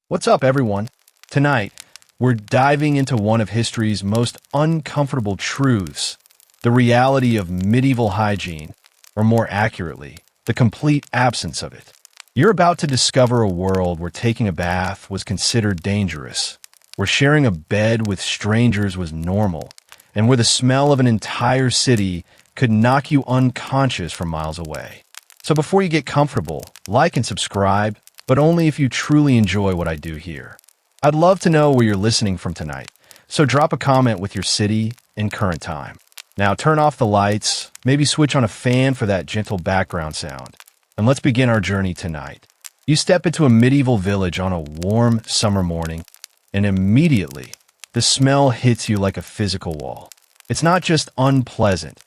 What's up, everyone? Tonight, we're diving into one of history's most uncomfortable truths, the reality of medieval hygiene, or more accurately, the complete absence of it. You're about to discover a world where taking a bath was considered dangerous, where sharing a bed with strangers was normal, and where the smell of an entire city could knock you unconscious from miles away. So before you get comfortable, like and subscribe, but only if you truly enjoy what I do here. I'd love to know where you're listening from tonight, so drop a comment with your city and current time. Now turn off the lights, maybe switch on a fan for that gentle background sound, and let's begin our journey tonight. You step into a medieval village on a warm summer morning, and immediately, the smell hits you like a physical wall. It's not just unpleasant,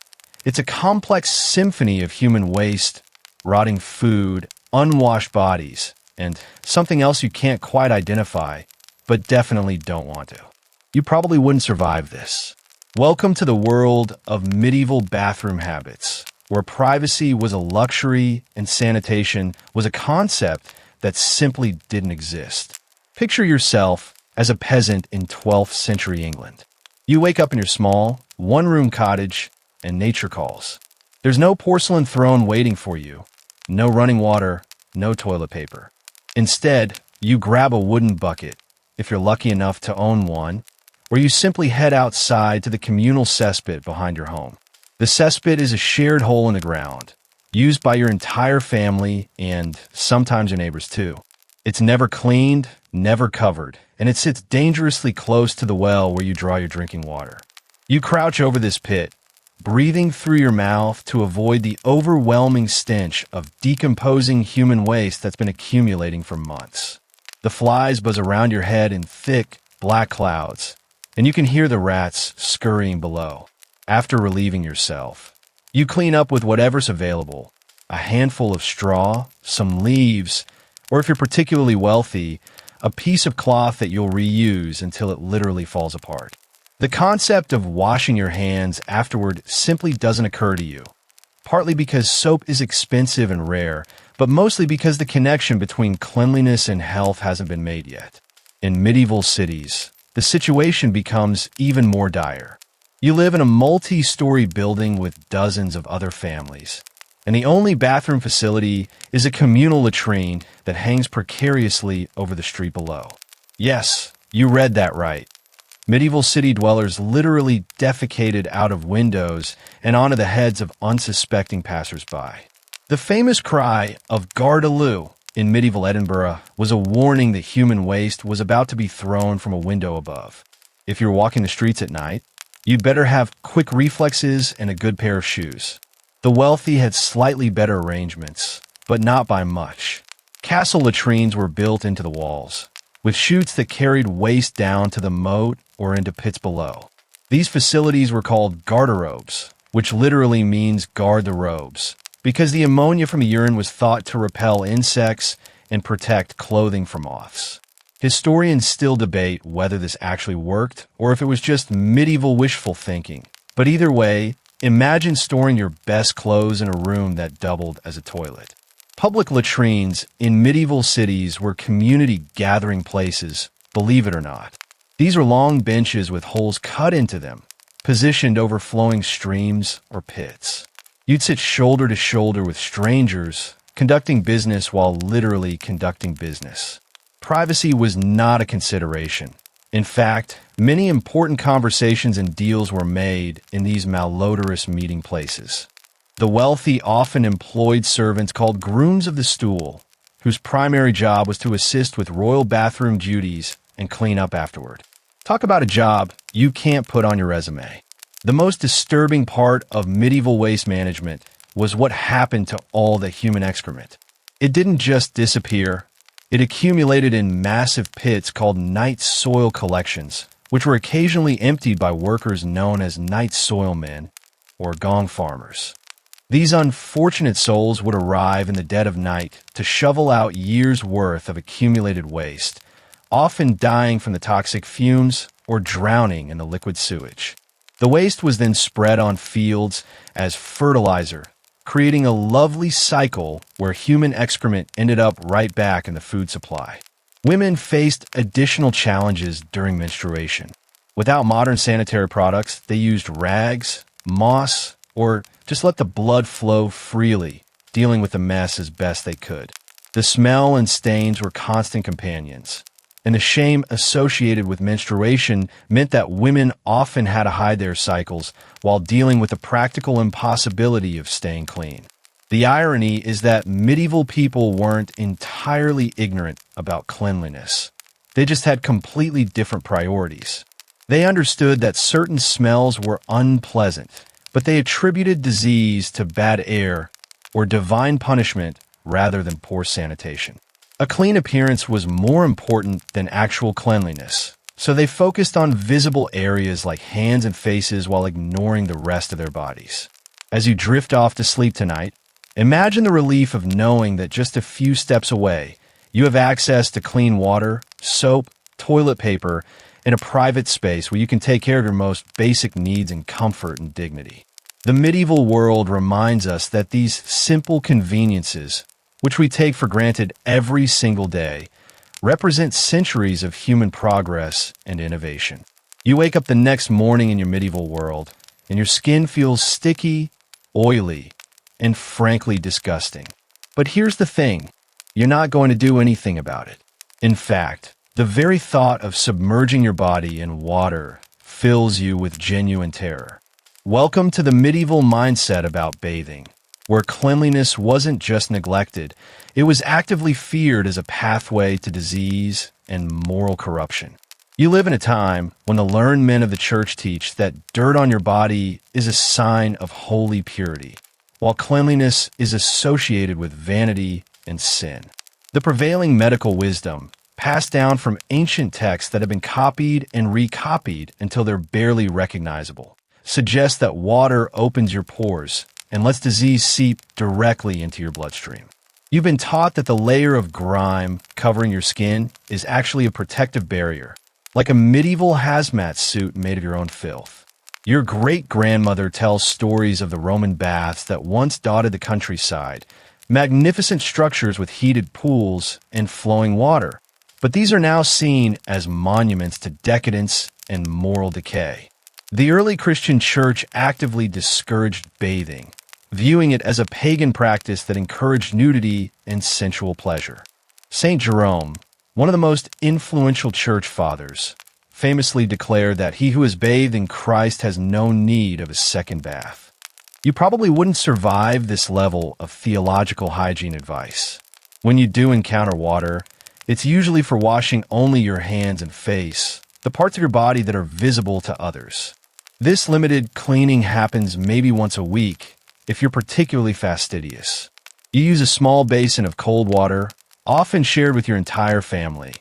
it's a complex symphony of human waste, rotting food, unwashed bodies, and something else you can't quite identify, but definitely don't want to. You probably wouldn't survive this. Welcome to the world of medieval bathroom habits, where privacy was a luxury and sanitation was a concept that simply didn't exist. Picture yourself as a peasant in 12th century England. You wake up in your small, one-room cottage, and nature calls. There's no porcelain throne waiting for you, no running water, no toilet paper. Instead, you grab a wooden bucket, if you're lucky enough to own one, or you simply head outside to the communal cesspit behind your home. The cesspit is a shared hole in the ground, used by your entire family and sometimes your neighbors too. It's never cleaned, never covered, and it sits dangerously close to the well where you draw your drinking water. You crouch over this pit, breathing through your mouth to avoid the overwhelming stench of decomposing human waste that's been accumulating for months. The flies buzz around your head in thick, black clouds, and you can hear the rats scurrying below. After relieving yourself, you clean up with whatever's available, a handful of straw, some leaves, or if you're particularly wealthy, a piece of cloth that you'll reuse until it literally falls apart. The concept of washing your hands afterward simply doesn't occur to you, partly because soap is expensive and rare, but mostly because the connection between cleanliness and health hasn't been made yet. In medieval cities, the situation becomes even more dire. You live in a multi-story building with dozens of other families, and the only bathroom facility is a communal latrine that hangs precariously over the street below. Yes, you read that right. Medieval city dwellers literally defecated out of windows and onto the heads of unsuspecting passersby. The famous cry of "Gardaloo" in medieval Edinburgh was a warning that human waste was about to be thrown from a window above. If you're walking the streets at night, you'd better have quick reflexes and a good pair of shoes. The wealthy had slightly better arrangements, but not by much. Castle latrines were built into the walls, with chutes that carried waste down to the moat or into pits below. These facilities were called garderobes, which literally means guard the robes, because the ammonia from the urine was thought to repel insects and protect clothing from moths. Historians still debate whether this actually worked or if it was just medieval wishful thinking. But either way, imagine storing your best clothes in a room that doubled as a toilet. Public latrines in medieval cities were community gathering places, believe it or not. These were long benches with holes cut into them, positioned over flowing streams or pits. You'd sit shoulder to shoulder with strangers, conducting business while literally conducting business. Privacy was not a consideration. In fact, many important conversations and deals were made in these malodorous meeting places. The wealthy often employed servants called grooms of the stool, whose primary job was to assist with royal bathroom duties and clean up afterward. Talk about a job you can't put on your resume. The most disturbing part of medieval waste management was what happened to all the human excrement. It didn't just disappear. It accumulated in massive pits called night soil collections, which were occasionally emptied by workers known as night soil men or gong farmers. These unfortunate souls would arrive in the dead of night to shovel out years' worth of accumulated waste, often dying from the toxic fumes or drowning in the liquid sewage. The waste was then spread on fields as fertilizer, creating a lovely cycle where human excrement ended up right back in the food supply. Women faced additional challenges during menstruation. Without modern sanitary products, they used rags, moss, or just let the blood flow freely, dealing with the mess as best they could. The smell and stains were constant companions, and the shame associated with menstruation meant that women often had to hide their cycles while dealing with the practical impossibility of staying clean. The irony is that medieval people weren't entirely ignorant about cleanliness. They just had completely different priorities. They understood that certain smells were unpleasant, but they attributed disease to bad air or divine punishment rather than poor sanitation. A clean appearance was more important than actual cleanliness, so they focused on visible areas like hands and faces while ignoring the rest of their bodies. As you drift off to sleep tonight, imagine the relief of knowing that just a few steps away, you have access to clean water, soap, toilet paper, and a private space where you can take care of your most basic needs in comfort and dignity. The medieval world reminds us that these simple conveniences, which we take for granted every single day, represent centuries of human progress and innovation. You wake up the next morning in your medieval world, and your skin feels sticky, oily, and frankly disgusting. But here's the thing, you're not going to do anything about it. In fact, the very thought of submerging your body in water fills you with genuine terror. Welcome to the medieval mindset about bathing, where cleanliness wasn't just neglected, it was actively feared as a pathway to disease and moral corruption. You live in a time when the learned men of the church teach that dirt on your body is a sign of holy purity, while cleanliness is associated with vanity and sin. The prevailing medical wisdom, passed down from ancient texts that have been copied and recopied until they're barely recognizable, suggests that water opens your pores and lets disease seep directly into your bloodstream. You've been taught that the layer of grime covering your skin is actually a protective barrier, like a medieval hazmat suit made of your own filth. Your great-grandmother tells stories of the Roman baths that once dotted the countryside, magnificent structures with heated pools and flowing water. But these are now seen as monuments to decadence and moral decay. The early Christian church actively discouraged bathing, viewing it as a pagan practice that encouraged nudity and sensual pleasure. Saint Jerome, one of the most influential church fathers, famously declared that he who is bathed in Christ has no need of a second bath. You probably wouldn't survive this level of theological hygiene advice. When you do encounter water, it's usually for washing only your hands and face, the parts of your body that are visible to others. This limited cleaning happens maybe once a week if you're particularly fastidious. You use a small basin of cold water, often shared with your entire family,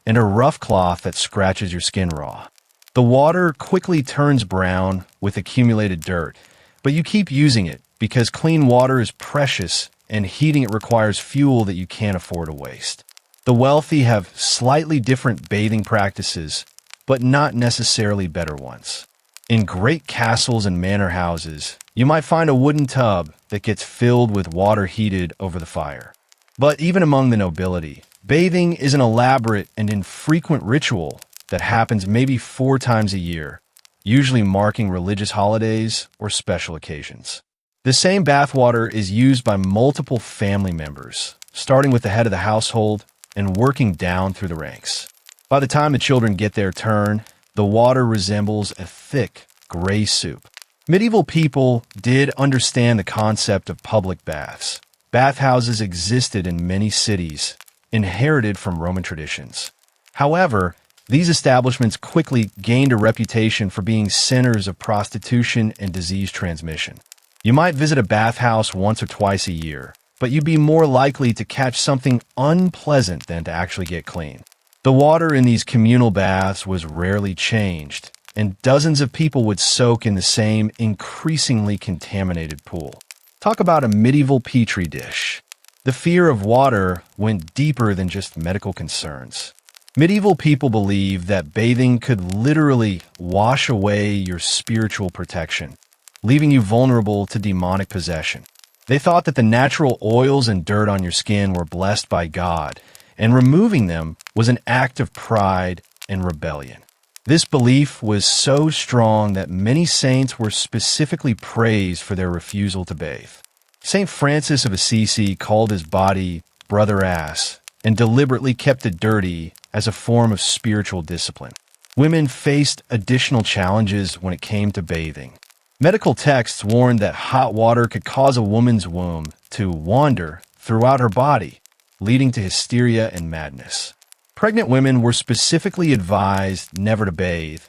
and a rough cloth that scratches your skin raw. The water quickly turns brown with accumulated dirt, but you keep using it because clean water is precious and heating it requires fuel that you can't afford to waste. The wealthy have slightly different bathing practices, but not necessarily better ones. In great castles and manor houses, you might find a wooden tub that gets filled with water heated over the fire. But even among the nobility, bathing is an elaborate and infrequent ritual that happens maybe 4 times a year, usually marking religious holidays or special occasions. The same bathwater is used by multiple family members, starting with the head of the household and working down through the ranks. By the time the children get their turn, the water resembles a thick, gray soup. Medieval people did understand the concept of public baths. Bathhouses existed in many cities, inherited from Roman traditions. However, these establishments quickly gained a reputation for being centers of prostitution and disease transmission. You might visit a bathhouse once or twice a year, but you'd be more likely to catch something unpleasant than to actually get clean. The water in these communal baths was rarely changed, and dozens of people would soak in the same increasingly contaminated pool. Talk about a medieval petri dish. The fear of water went deeper than just medical concerns. Medieval people believed that bathing could literally wash away your spiritual protection, leaving you vulnerable to demonic possession. They thought that the natural oils and dirt on your skin were blessed by God, and removing them was an act of pride and rebellion. This belief was so strong that many saints were specifically praised for their refusal to bathe. Saint Francis of Assisi called his body brother ass and deliberately kept it dirty as a form of spiritual discipline. Women faced additional challenges when it came to bathing. Medical texts warned that hot water could cause a woman's womb to wander throughout her body, leading to hysteria and madness. Pregnant women were specifically advised never to bathe,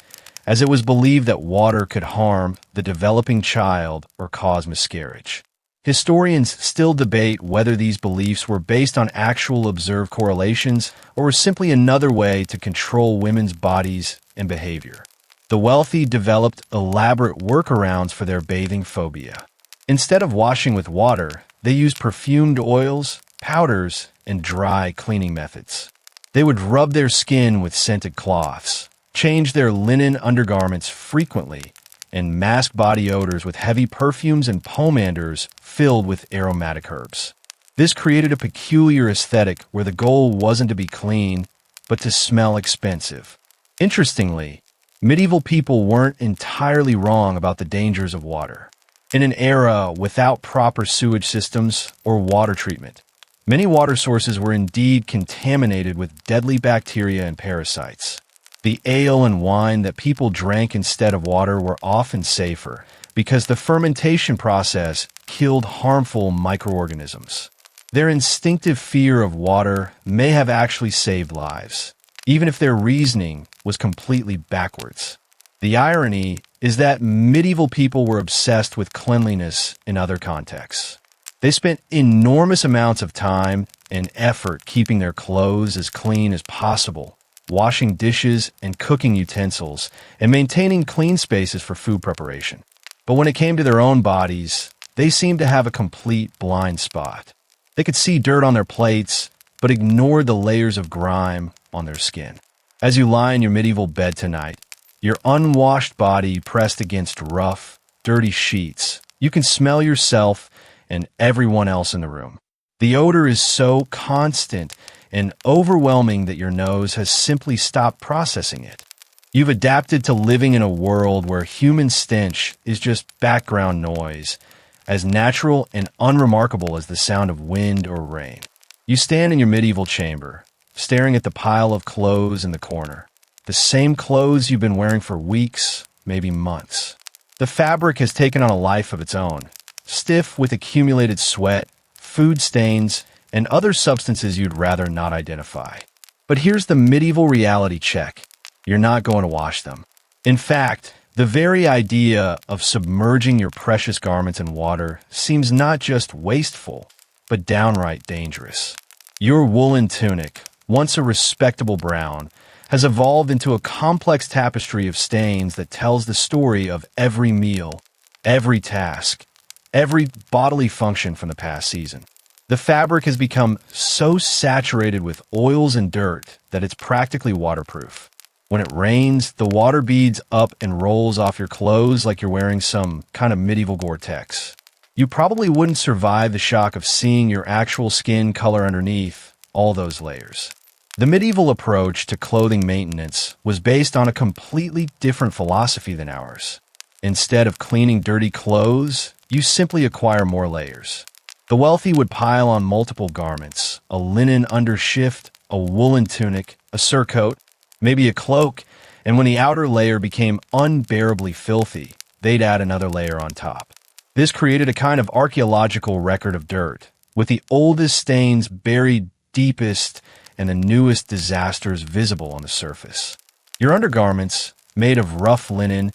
as it was believed that water could harm the developing child or cause miscarriage. Historians still debate whether these beliefs were based on actual observed correlations or were simply another way to control women's bodies and behavior. The wealthy developed elaborate workarounds for their bathing phobia. Instead of washing with water, they used perfumed oils, powders, and dry cleaning methods. They would rub their skin with scented cloths, change their linen undergarments frequently, and mask body odors with heavy perfumes and pomanders filled with aromatic herbs. This created a peculiar aesthetic where the goal wasn't to be clean, but to smell expensive. Interestingly, medieval people weren't entirely wrong about the dangers of water. In an era without proper sewage systems or water treatment, many water sources were indeed contaminated with deadly bacteria and parasites. The ale and wine that people drank instead of water were often safer because the fermentation process killed harmful microorganisms. Their instinctive fear of water may have actually saved lives, even if their reasoning was completely backwards. The irony is that medieval people were obsessed with cleanliness in other contexts. They spent enormous amounts of time and effort keeping their clothes as clean as possible, washing dishes and cooking utensils, and maintaining clean spaces for food preparation. But when it came to their own bodies, they seemed to have a complete blind spot. They could see dirt on their plates, but ignored the layers of grime on their skin. As you lie in your medieval bed tonight, your unwashed body pressed against rough, dirty sheets, you can smell yourself and everyone else in the room. The odor is so constant and overwhelming that your nose has simply stopped processing it. You've adapted to living in a world where human stench is just background noise, as natural and unremarkable as the sound of wind or rain. You stand in your medieval chamber, staring at the pile of clothes in the corner. The same clothes you've been wearing for weeks, maybe months. The fabric has taken on a life of its own, stiff with accumulated sweat, food stains, and other substances you'd rather not identify. But here's the medieval reality check. You're not going to wash them. In fact, the very idea of submerging your precious garments in water seems not just wasteful, but downright dangerous. Your woolen tunic, once a respectable brown, has evolved into a complex tapestry of stains that tells the story of every meal, every task, every bodily function from the past season. The fabric has become so saturated with oils and dirt that it's practically waterproof. When it rains, the water beads up and rolls off your clothes like you're wearing some kind of medieval Gore-Tex. You probably wouldn't survive the shock of seeing your actual skin color underneath all those layers. The medieval approach to clothing maintenance was based on a completely different philosophy than ours. Instead of cleaning dirty clothes, you simply acquire more layers. The wealthy would pile on multiple garments, a linen undershift, a woolen tunic, a surcoat, maybe a cloak, and when the outer layer became unbearably filthy, they'd add another layer on top. This created a kind of archaeological record of dirt, with the oldest stains buried deepest and the newest disasters visible on the surface. Your undergarments, made of rough linen,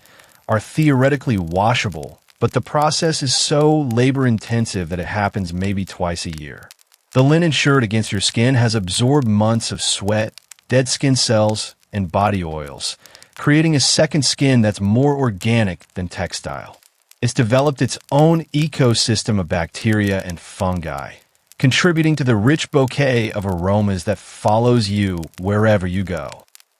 are theoretically washable, but the process is so labor-intensive that it happens maybe twice a year. The linen shirt against your skin has absorbed months of sweat, dead skin cells, and body oils, creating a second skin that's more organic than textile. It's developed its own ecosystem of bacteria and fungi, contributing to the rich bouquet of aromas that follows you wherever you go.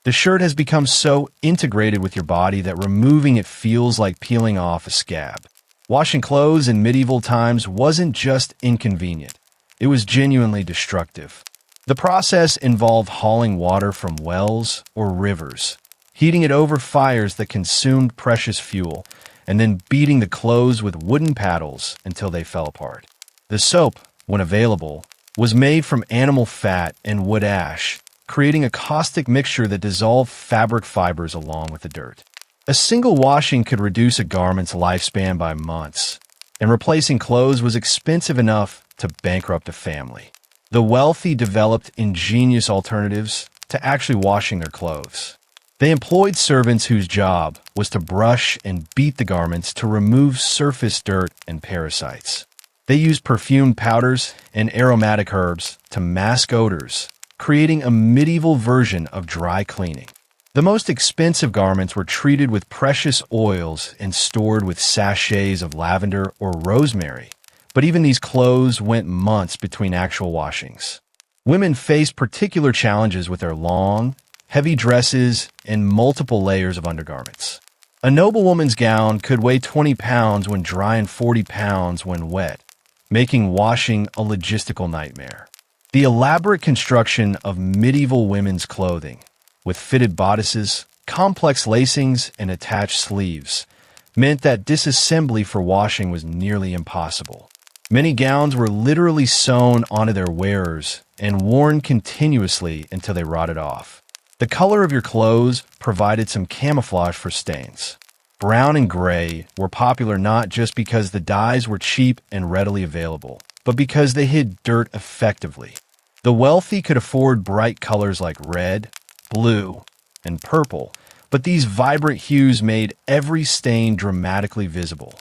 The shirt has become so integrated with your body that removing it feels like peeling off a scab. Washing clothes in medieval times wasn't just inconvenient. It was genuinely destructive. The process involved hauling water from wells or rivers, heating it over fires that consumed precious fuel, and then beating the clothes with wooden paddles until they fell apart. The soap, when available, was made from animal fat and wood ash, creating a caustic mixture that dissolved fabric fibers along with the dirt. A single washing could reduce a garment's lifespan by months, and replacing clothes was expensive enough to bankrupt a family. The wealthy developed ingenious alternatives to actually washing their clothes. They employed servants whose job was to brush and beat the garments to remove surface dirt and parasites. They used perfumed powders and aromatic herbs to mask odors, creating a medieval version of dry cleaning. The most expensive garments were treated with precious oils and stored with sachets of lavender or rosemary, but even these clothes went months between actual washings. Women faced particular challenges with their long, heavy dresses and multiple layers of undergarments. A noblewoman's gown could weigh 20 pounds when dry and 40 pounds when wet, making washing a logistical nightmare. The elaborate construction of medieval women's clothing, with fitted bodices, complex lacings, and attached sleeves, meant that disassembly for washing was nearly impossible. Many gowns were literally sewn onto their wearers and worn continuously until they rotted off. The color of your clothes provided some camouflage for stains. Brown and gray were popular not just because the dyes were cheap and readily available, but because they hid dirt effectively. The wealthy could afford bright colors like red, blue, and purple, but these vibrant hues made every stain dramatically visible.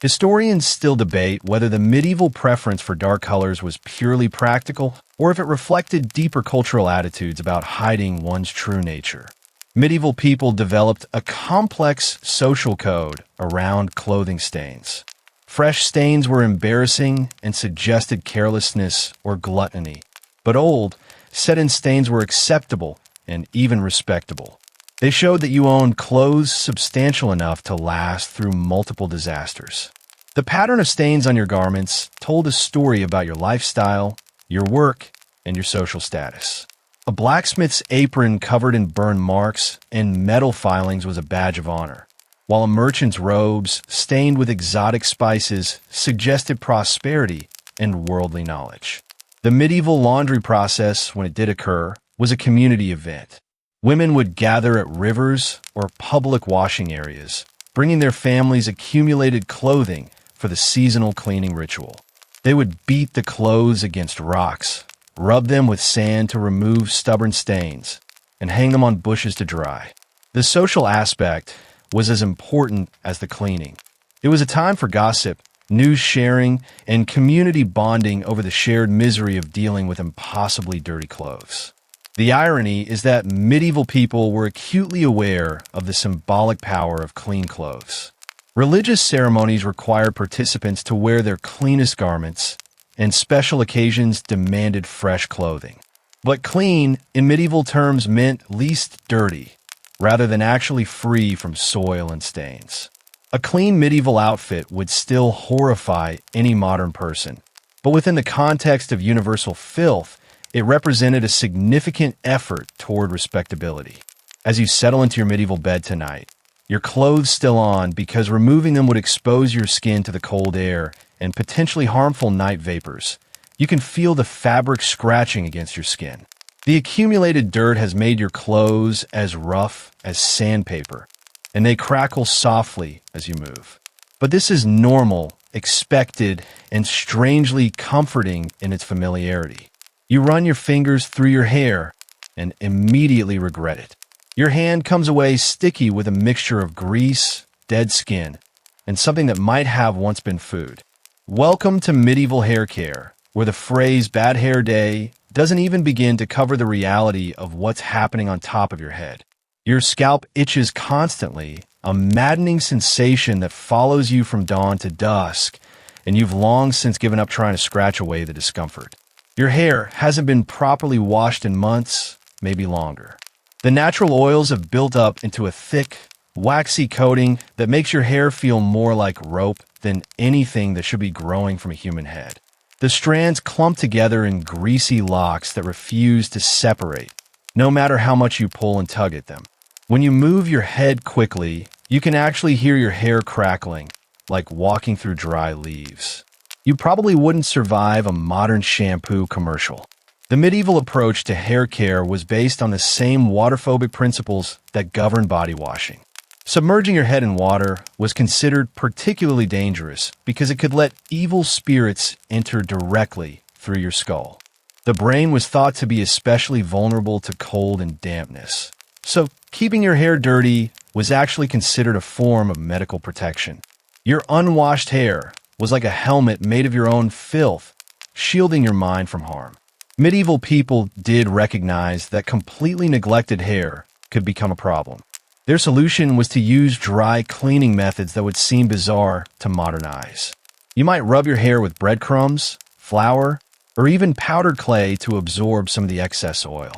Historians still debate whether the medieval preference for dark colors was purely practical or if it reflected deeper cultural attitudes about hiding one's true nature. Medieval people developed a complex social code around clothing stains. Fresh stains were embarrassing and suggested carelessness or gluttony, but old, set-in stains were acceptable and even respectable. They showed that you owned clothes substantial enough to last through multiple disasters. The pattern of stains on your garments told a story about your lifestyle, your work, and your social status. A blacksmith's apron covered in burn marks and metal filings was a badge of honor, while a merchant's robes stained with exotic spices suggested prosperity and worldly knowledge. The medieval laundry process, when it did occur, was a community event. Women would gather at rivers or public washing areas, bringing their families' accumulated clothing for the seasonal cleaning ritual. They would beat the clothes against rocks, rub them with sand to remove stubborn stains, and hang them on bushes to dry. The social aspect was as important as the cleaning. It was a time for gossip, news sharing, and community bonding over the shared misery of dealing with impossibly dirty clothes. The irony is that medieval people were acutely aware of the symbolic power of clean clothes. Religious ceremonies required participants to wear their cleanest garments, and special occasions demanded fresh clothing. But clean, in medieval terms, meant least dirty, rather than actually free from soil and stains. A clean medieval outfit would still horrify any modern person, but within the context of universal filth, it represented a significant effort toward respectability. As you settle into your medieval bed tonight, your clothes still on because removing them would expose your skin to the cold air and potentially harmful night vapors. You can feel the fabric scratching against your skin. The accumulated dirt has made your clothes as rough as sandpaper, and they crackle softly as you move. But this is normal, expected, and strangely comforting in its familiarity. You run your fingers through your hair and immediately regret it. Your hand comes away sticky with a mixture of grease, dead skin, and something that might have once been food. Welcome to medieval hair care, where the phrase bad hair day doesn't even begin to cover the reality of what's happening on top of your head. Your scalp itches constantly, a maddening sensation that follows you from dawn to dusk, and you've long since given up trying to scratch away the discomfort. Your hair hasn't been properly washed in months, maybe longer. The natural oils have built up into a thick, waxy coating that makes your hair feel more like rope than anything that should be growing from a human head. The strands clump together in greasy locks that refuse to separate, no matter how much you pull and tug at them. When you move your head quickly, you can actually hear your hair crackling, like walking through dry leaves. You probably wouldn't survive a modern shampoo commercial. The medieval approach to hair care was based on the same waterphobic principles that govern body washing. Submerging your head in water was considered particularly dangerous because it could let evil spirits enter directly through your skull. The brain was thought to be especially vulnerable to cold and dampness. So, keeping your hair dirty was actually considered a form of medical protection. Your unwashed hair was like a helmet made of your own filth, shielding your mind from harm. Medieval people did recognize that completely neglected hair could become a problem. Their solution was to use dry cleaning methods that would seem bizarre to modern eyes. You might rub your hair with breadcrumbs, flour, or even powdered clay to absorb some of the excess oil.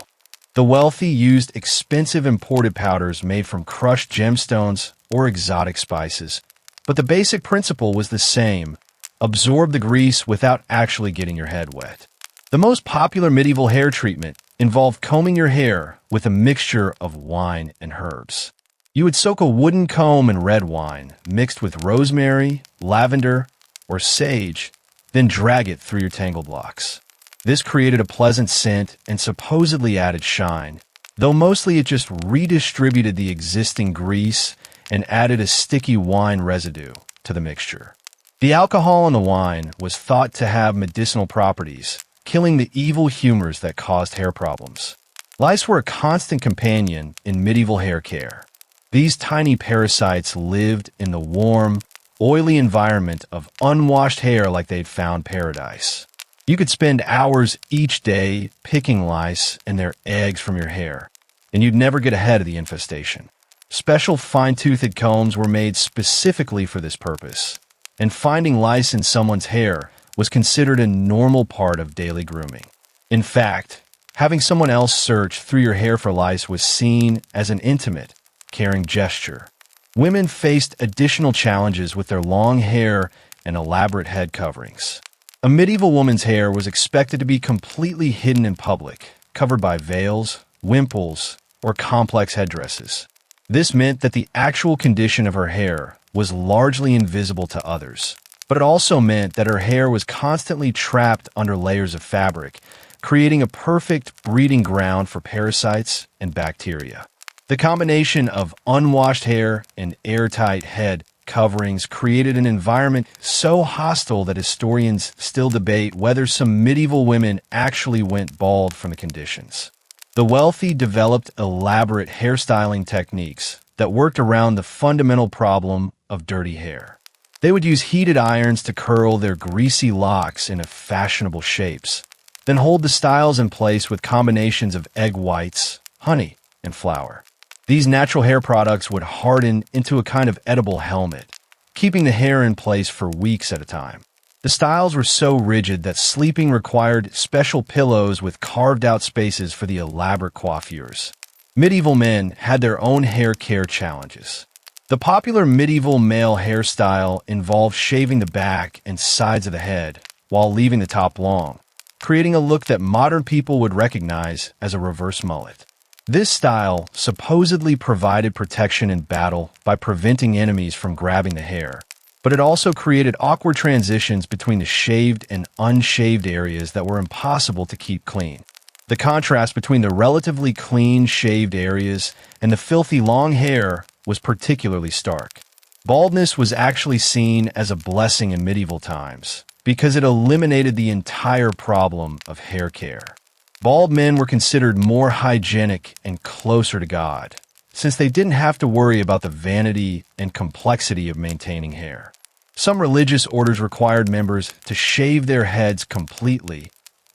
The wealthy used expensive imported powders made from crushed gemstones or exotic spices, but the basic principle was the same: absorb the grease without actually getting your head wet. The most popular medieval hair treatment involved combing your hair with a mixture of wine and herbs. You would soak a wooden comb in red wine, mixed with rosemary, lavender, or sage, then drag it through your tangled locks. This created a pleasant scent and supposedly added shine, though mostly it just redistributed the existing grease and added a sticky wine residue to the mixture. The alcohol in the wine was thought to have medicinal properties, killing the evil humors that caused hair problems. Lice were a constant companion in medieval hair care. These tiny parasites lived in the warm, oily environment of unwashed hair like they'd found paradise. You could spend hours each day picking lice and their eggs from your hair, and you'd never get ahead of the infestation. Special fine-toothed combs were made specifically for this purpose, and finding lice in someone's hair was considered a normal part of daily grooming. In fact, having someone else search through your hair for lice was seen as an intimate, caring gesture. Women faced additional challenges with their long hair and elaborate head coverings. A medieval woman's hair was expected to be completely hidden in public, covered by veils, wimples, or complex headdresses. This meant that the actual condition of her hair was largely invisible to others, but it also meant that her hair was constantly trapped under layers of fabric, creating a perfect breeding ground for parasites and bacteria. The combination of unwashed hair and airtight head coverings created an environment so hostile that historians still debate whether some medieval women actually went bald from the conditions. The wealthy developed elaborate hairstyling techniques that worked around the fundamental problem of dirty hair. They would use heated irons to curl their greasy locks into fashionable shapes, then hold the styles in place with combinations of egg whites, honey, and flour. These natural hair products would harden into a kind of edible helmet, keeping the hair in place for weeks at a time. The styles were so rigid that sleeping required special pillows with carved-out spaces for the elaborate coiffures. Medieval men had their own hair care challenges. The popular medieval male hairstyle involved shaving the back and sides of the head while leaving the top long, creating a look that modern people would recognize as a reverse mullet. This style supposedly provided protection in battle by preventing enemies from grabbing the hair, but it also created awkward transitions between the shaved and unshaved areas that were impossible to keep clean. The contrast between the relatively clean shaved areas and the filthy long hair was particularly stark. Baldness was actually seen as a blessing in medieval times because it eliminated the entire problem of hair care. Bald men were considered more hygienic and closer to God, since they didn't have to worry about the vanity and complexity of maintaining hair. Some religious orders required members to shave their heads completely,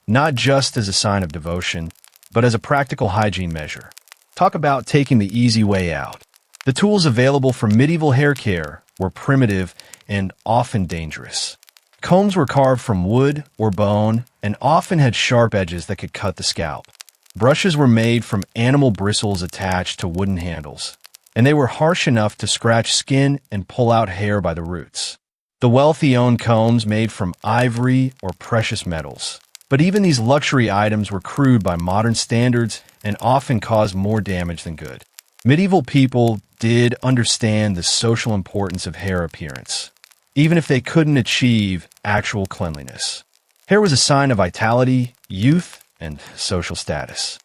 not just as a sign of devotion, but as a practical hygiene measure. Talk about taking the easy way out. The tools available for medieval hair care were primitive and often dangerous. Combs were carved from wood or bone and often had sharp edges that could cut the scalp. Brushes were made from animal bristles attached to wooden handles, and they were harsh enough to scratch skin and pull out hair by the roots. The wealthy owned combs made from ivory or precious metals. But even these luxury items were crude by modern standards and often caused more damage than good. Medieval people did understand the social importance of hair appearance, even if they couldn't achieve actual cleanliness. Hair was a sign of vitality, youth, and social status.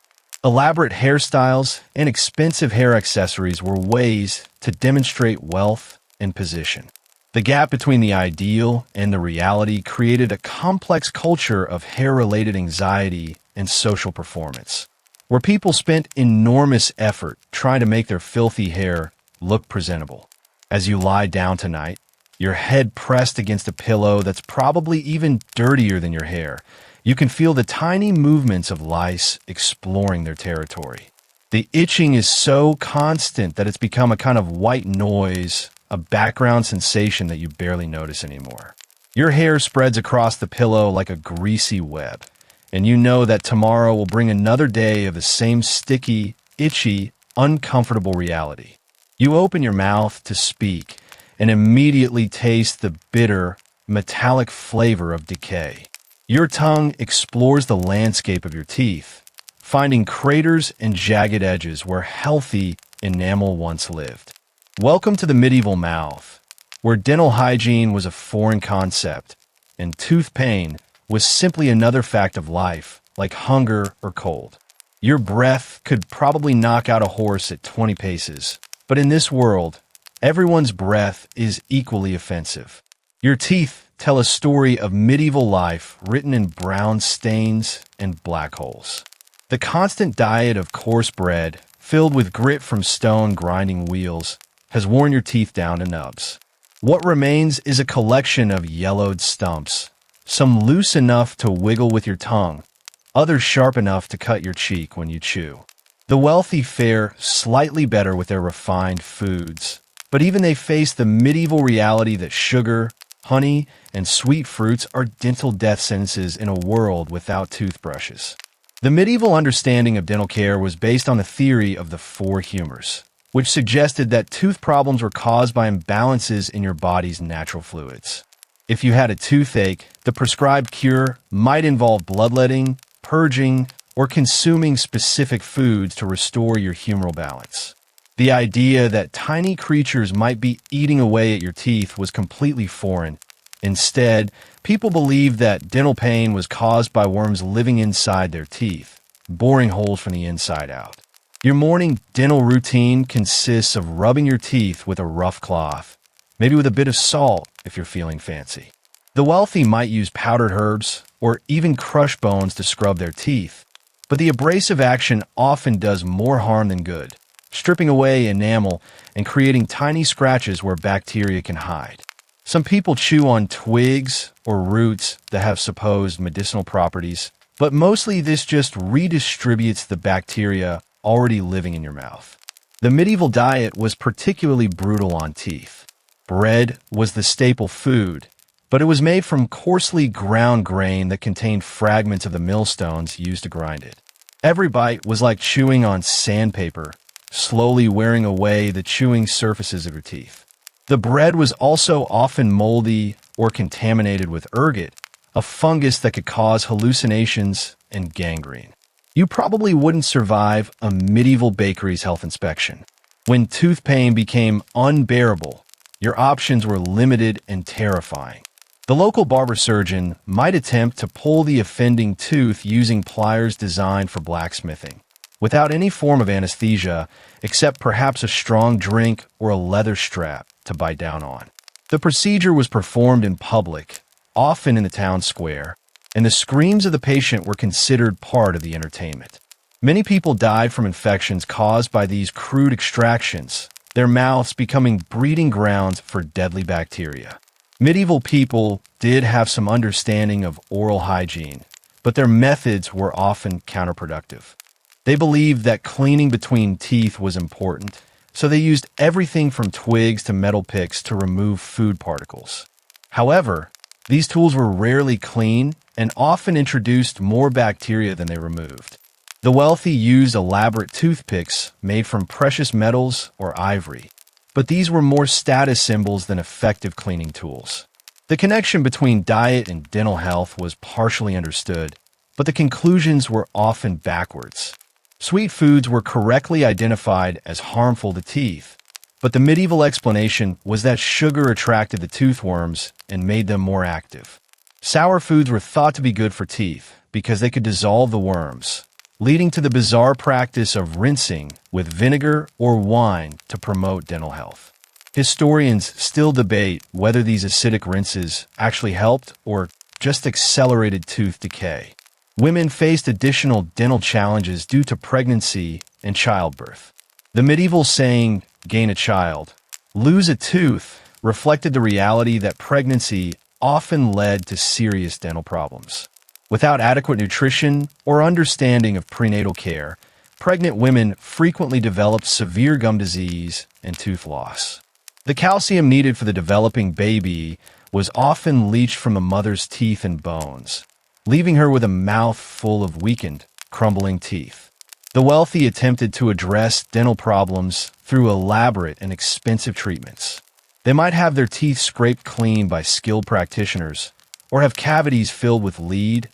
Elaborate hairstyles and expensive hair accessories were ways to demonstrate wealth and position. The gap between the ideal and the reality created a complex culture of hair-related anxiety and social performance, where people spent enormous effort trying to make their filthy hair look presentable. As you lie down tonight, your head pressed against a pillow that's probably even dirtier than your hair, you can feel the tiny movements of lice exploring their territory. The itching is so constant that it's become a kind of white noise, a background sensation that you barely notice anymore. Your hair spreads across the pillow like a greasy web, and you know that tomorrow will bring another day of the same sticky, itchy, uncomfortable reality. You open your mouth to speak and immediately taste the bitter, metallic flavor of decay. Your tongue explores the landscape of your teeth, finding craters and jagged edges where healthy enamel once lived. Welcome to the medieval mouth, where dental hygiene was a foreign concept, and tooth pain was simply another fact of life, like hunger or cold. Your breath could probably knock out a horse at 20 paces, but in this world, everyone's breath is equally offensive. Your teeth tell a story of medieval life written in brown stains and black holes. The constant diet of coarse bread, filled with grit from stone grinding wheels, has worn your teeth down to nubs. What remains is a collection of yellowed stumps, some loose enough to wiggle with your tongue, others sharp enough to cut your cheek when you chew. The wealthy fare slightly better with their refined foods, but even they face the medieval reality that sugar, honey, and sweet fruits are dental death sentences in a world without toothbrushes. The medieval understanding of dental care was based on the theory of the four humors, which suggested that tooth problems were caused by imbalances in your body's natural fluids. If you had a toothache, the prescribed cure might involve bloodletting, purging, or consuming specific foods to restore your humoral balance. The idea that tiny creatures might be eating away at your teeth was completely foreign. Instead, people believed that dental pain was caused by worms living inside their teeth, boring holes from the inside out. Your morning dental routine consists of rubbing your teeth with a rough cloth, maybe with a bit of salt if you're feeling fancy. The wealthy might use powdered herbs or even crushed bones to scrub their teeth, but the abrasive action often does more harm than good, stripping away enamel and creating tiny scratches where bacteria can hide. Some people chew on twigs or roots that have supposed medicinal properties, but mostly this just redistributes the bacteria already living in your mouth. The medieval diet was particularly brutal on teeth. Bread was the staple food, but it was made from coarsely ground grain that contained fragments of the millstones used to grind it. Every bite was like chewing on sandpaper, slowly wearing away the chewing surfaces of your teeth. The bread was also often moldy or contaminated with ergot, a fungus that could cause hallucinations and gangrene. You probably wouldn't survive a medieval bakery's health inspection. When tooth pain became unbearable, your options were limited and terrifying. The local barber surgeon might attempt to pull the offending tooth using pliers designed for blacksmithing, without any form of anesthesia, except perhaps a strong drink or a leather strap to bite down on. The procedure was performed in public, often in the town square, and the screams of the patient were considered part of the entertainment. Many people died from infections caused by these crude extractions, their mouths becoming breeding grounds for deadly bacteria. Medieval people did have some understanding of oral hygiene, but their methods were often counterproductive. They believed that cleaning between teeth was important, so they used everything from twigs to metal picks to remove food particles. However, these tools were rarely clean and often introduced more bacteria than they removed. The wealthy used elaborate toothpicks made from precious metals or ivory, but these were more status symbols than effective cleaning tools. The connection between diet and dental health was partially understood, but the conclusions were often backwards. Sweet foods were correctly identified as harmful to teeth, but the medieval explanation was that sugar attracted the toothworms and made them more active. Sour foods were thought to be good for teeth because they could dissolve the worms, leading to the bizarre practice of rinsing with vinegar or wine to promote dental health. Historians still debate whether these acidic rinses actually helped or just accelerated tooth decay. Women faced additional dental challenges due to pregnancy and childbirth. The medieval saying, gain a child, lose a tooth, reflected the reality that pregnancy often led to serious dental problems. Without adequate nutrition or understanding of prenatal care, pregnant women frequently developed severe gum disease and tooth loss. The calcium needed for the developing baby was often leached from the mother's teeth and bones, leaving her with a mouth full of weakened, crumbling teeth. The wealthy attempted to address dental problems through elaborate and expensive treatments. They might have their teeth scraped clean by skilled practitioners, or have cavities filled with lead,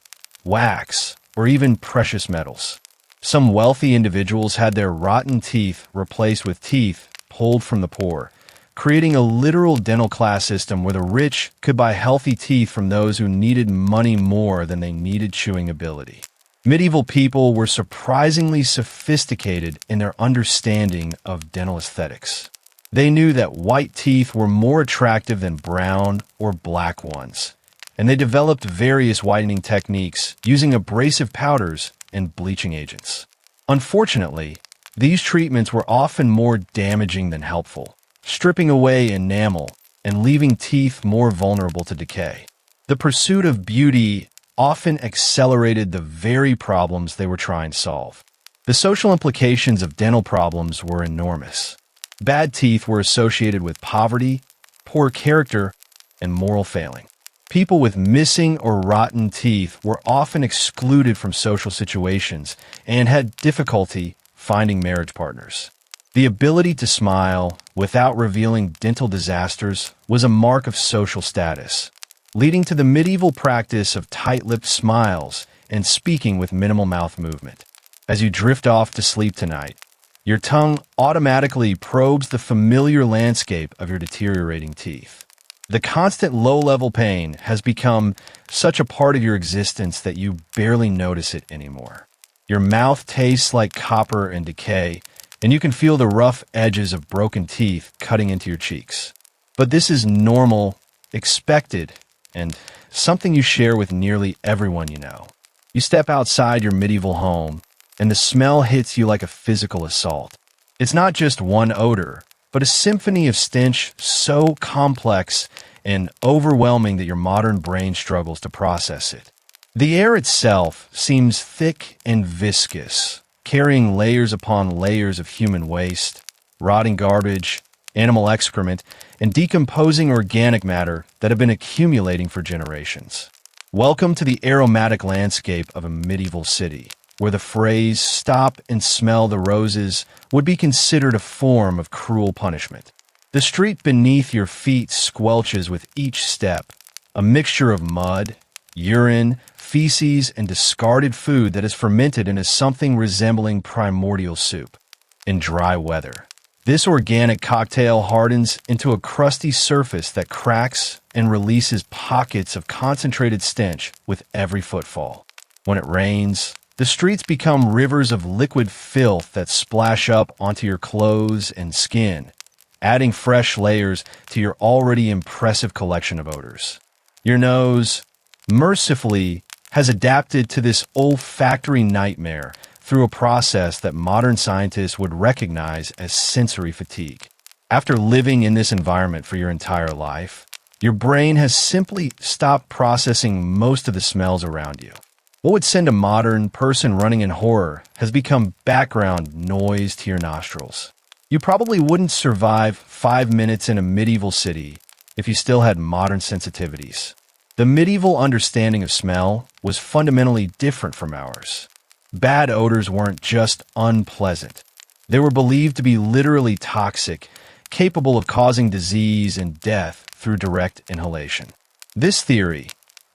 wax, or even precious metals. Some wealthy individuals had their rotten teeth replaced with teeth pulled from the poor, creating a literal dental class system where the rich could buy healthy teeth from those who needed money more than they needed chewing ability. Medieval people were surprisingly sophisticated in their understanding of dental aesthetics. They knew that white teeth were more attractive than brown or black ones, and they developed various whitening techniques using abrasive powders and bleaching agents. Unfortunately, these treatments were often more damaging than helpful, stripping away enamel and leaving teeth more vulnerable to decay. The pursuit of beauty often accelerated the very problems they were trying to solve. The social implications of dental problems were enormous. Bad teeth were associated with poverty, poor character, and moral failing. People with missing or rotten teeth were often excluded from social situations and had difficulty finding marriage partners. The ability to smile without revealing dental disasters was a mark of social status, leading to the medieval practice of tight-lipped smiles and speaking with minimal mouth movement. As you drift off to sleep tonight, your tongue automatically probes the familiar landscape of your deteriorating teeth. The constant low-level pain has become such a part of your existence that you barely notice it anymore. Your mouth tastes like copper and decay, and you can feel the rough edges of broken teeth cutting into your cheeks. But this is normal, expected, and something you share with nearly everyone you know. You step outside your medieval home, and the smell hits you like a physical assault. It's not just one odor, but a symphony of stench so complex and overwhelming that your modern brain struggles to process it. The air itself seems thick and viscous, carrying layers upon layers of human waste, rotting garbage, animal excrement, and decomposing organic matter that have been accumulating for generations. Welcome to the aromatic landscape of a medieval city, where the phrase "stop and smell the roses" would be considered a form of cruel punishment. The street beneath your feet squelches with each step, a mixture of mud, urine, feces, and discarded food that is fermented into something resembling primordial soup. In dry weather, this organic cocktail hardens into a crusty surface that cracks and releases pockets of concentrated stench with every footfall. When it rains, the streets become rivers of liquid filth that splash up onto your clothes and skin, adding fresh layers to your already impressive collection of odors. Your nose, mercifully, has adapted to this olfactory nightmare through a process that modern scientists would recognize as sensory fatigue. After living in this environment for your entire life, your brain has simply stopped processing most of the smells around you. What would send a modern person running in horror has become background noise to your nostrils. You probably wouldn't survive 5 minutes in a medieval city if you still had modern sensitivities. The medieval understanding of smell was fundamentally different from ours. Bad odors weren't just unpleasant. They were believed to be literally toxic, capable of causing disease and death through direct inhalation. This theory,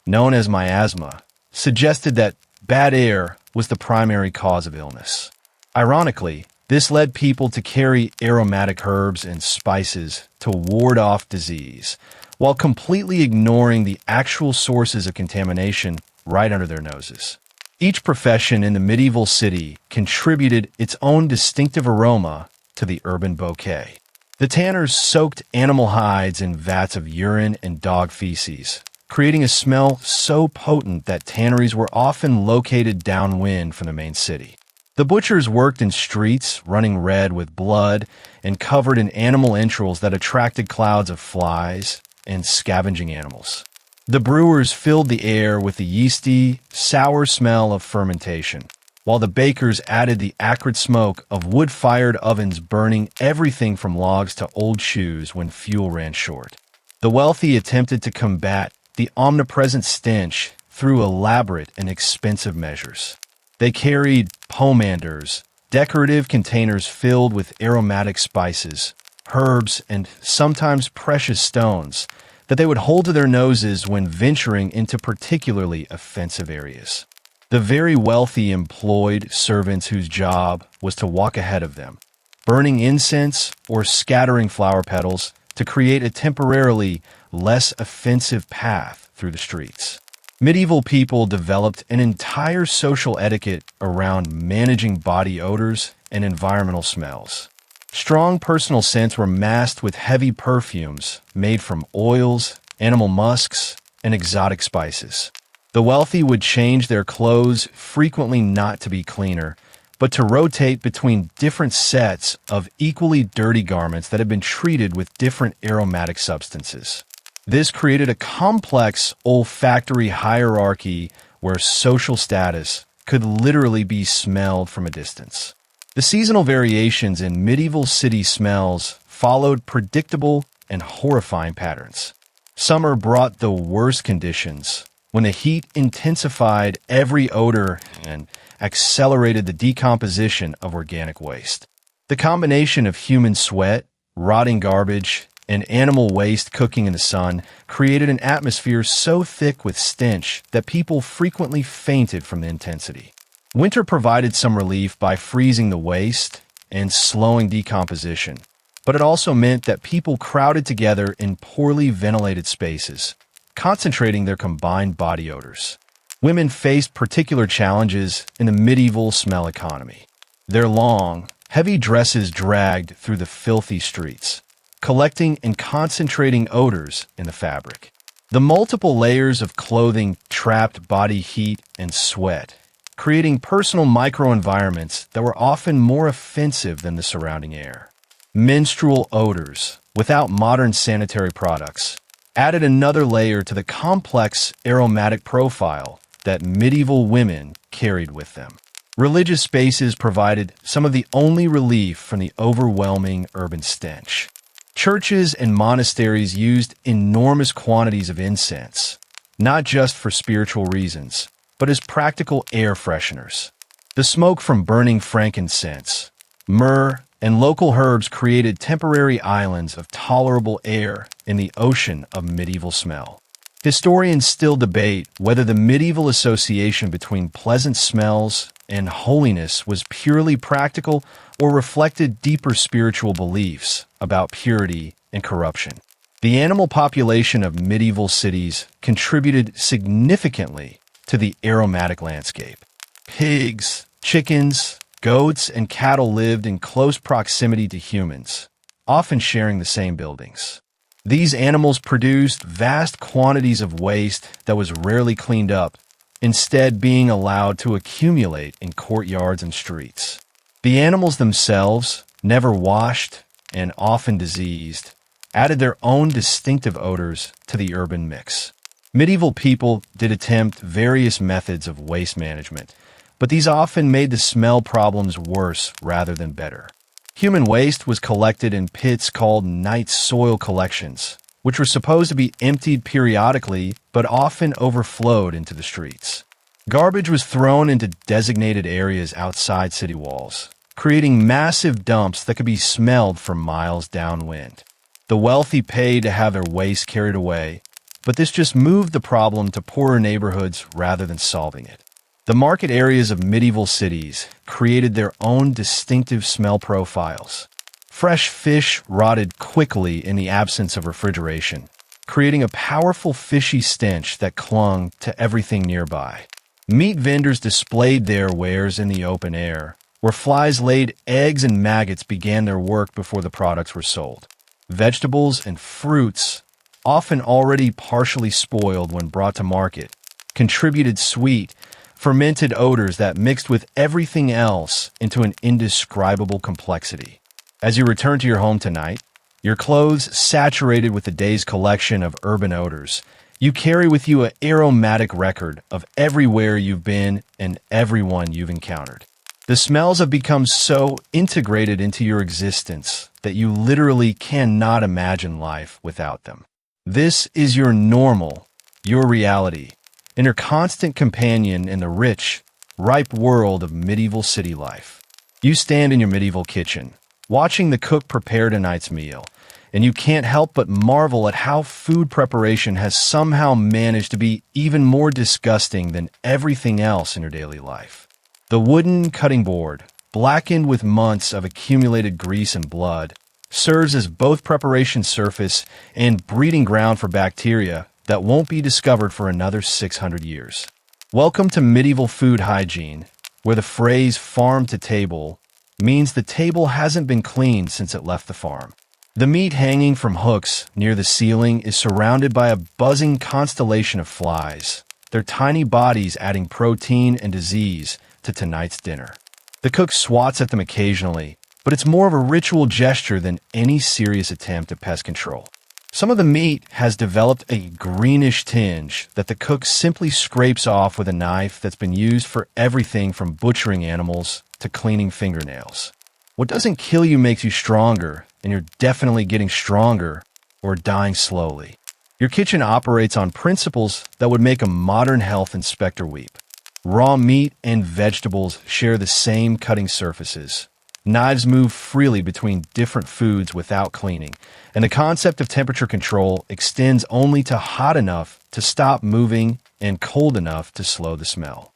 known as miasma, suggested that bad air was the primary cause of illness. Ironically, this led people to carry aromatic herbs and spices to ward off disease, while completely ignoring the actual sources of contamination right under their noses. Each profession in the medieval city contributed its own distinctive aroma to the urban bouquet. The tanners soaked animal hides in vats of urine and dog feces, creating a smell so potent that tanneries were often located downwind from the main city. The butchers worked in streets running red with blood and covered in animal entrails that attracted clouds of flies and scavenging animals. The brewers filled the air with the yeasty, sour smell of fermentation, while the bakers added the acrid smoke of wood-fired ovens burning everything from logs to old shoes when fuel ran short. The wealthy attempted to combat the omnipresent stench through elaborate and expensive measures. They carried pomanders, decorative containers filled with aromatic spices, herbs, and sometimes precious stones that they would hold to their noses when venturing into particularly offensive areas. The very wealthy employed servants whose job was to walk ahead of them, burning incense or scattering flower petals to create a temporarily less offensive path through the streets. Medieval people developed an entire social etiquette around managing body odors and environmental smells. Strong personal scents were masked with heavy perfumes made from oils, animal musks, and exotic spices. The wealthy would change their clothes frequently not to be cleaner, but to rotate between different sets of equally dirty garments that had been treated with different aromatic substances. This created a complex olfactory hierarchy where social status could literally be smelled from a distance. The seasonal variations in medieval city smells followed predictable and horrifying patterns. Summer brought the worst conditions, when the heat intensified every odor and accelerated the decomposition of organic waste. The combination of human sweat, rotting garbage, and animal waste cooking in the sun created an atmosphere so thick with stench that people frequently fainted from the intensity. Winter provided some relief by freezing the waste and slowing decomposition, but it also meant that people crowded together in poorly ventilated spaces, concentrating their combined body odors. Women faced particular challenges in the medieval smell economy. Their long, heavy dresses dragged through the filthy streets, collecting and concentrating odors in the fabric. The multiple layers of clothing trapped body heat and sweat, creating personal microenvironments that were often more offensive than the surrounding air. Menstrual odors, without modern sanitary products, added another layer to the complex aromatic profile that medieval women carried with them. Religious spaces provided some of the only relief from the overwhelming urban stench. Churches and monasteries used enormous quantities of incense, not just for spiritual reasons, but as practical air fresheners. The smoke from burning frankincense, myrrh, and local herbs created temporary islands of tolerable air in the ocean of medieval smell. Historians still debate whether the medieval association between pleasant smells and holiness was purely practical or reflected deeper spiritual beliefs about purity and corruption. The animal population of medieval cities contributed significantly to the aromatic landscape. Pigs, chickens, goats, and cattle lived in close proximity to humans, often sharing the same buildings. These animals produced vast quantities of waste that was rarely cleaned up, instead being allowed to accumulate in courtyards and streets. The animals themselves, never washed and often diseased, added their own distinctive odors to the urban mix. Medieval people did attempt various methods of waste management, but these often made the smell problems worse rather than better. Human waste was collected in pits called night soil collections, which were supposed to be emptied periodically but often overflowed into the streets. Garbage was thrown into designated areas outside city walls, creating massive dumps that could be smelled for miles downwind. The wealthy paid to have their waste carried away, but this just moved the problem to poorer neighborhoods rather than solving it. The market areas of medieval cities created their own distinctive smell profiles. Fresh fish rotted quickly in the absence of refrigeration, creating a powerful fishy stench that clung to everything nearby. Meat vendors displayed their wares in the open air, where flies laid eggs and maggots began their work before the products were sold. Vegetables and fruits, often already partially spoiled when brought to market, contributed sweet, fermented odors that mixed with everything else into an indescribable complexity. As you return to your home tonight, your clothes saturated with the day's collection of urban odors, you carry with you an aromatic record of everywhere you've been and everyone you've encountered. The smells have become so integrated into your existence that you literally cannot imagine life without them. This is your normal, your reality, and your constant companion in the rich, ripe world of medieval city life. You stand in your medieval kitchen, watching the cook prepare tonight's meal, and you can't help but marvel at how food preparation has somehow managed to be even more disgusting than everything else in your daily life. The wooden cutting board, blackened with months of accumulated grease and blood, serves as both preparation surface and breeding ground for bacteria that won't be discovered for another 600 years. Welcome to medieval food hygiene, where the phrase farm to table means the table hasn't been cleaned since it left the farm. The meat hanging from hooks near the ceiling is surrounded by a buzzing constellation of flies, their tiny bodies adding protein and disease to tonight's dinner. The cook swats at them occasionally, but it's more of a ritual gesture than any serious attempt at pest control. Some of the meat has developed a greenish tinge that the cook simply scrapes off with a knife that's been used for everything from butchering animals to cleaning fingernails. What doesn't kill you makes you stronger, and you're definitely getting stronger or dying slowly. Your kitchen operates on principles that would make a modern health inspector weep. Raw meat and vegetables share the same cutting surfaces. Knives move freely between different foods without cleaning, and the concept of temperature control extends only to hot enough to stop moving and cold enough to slow the smell.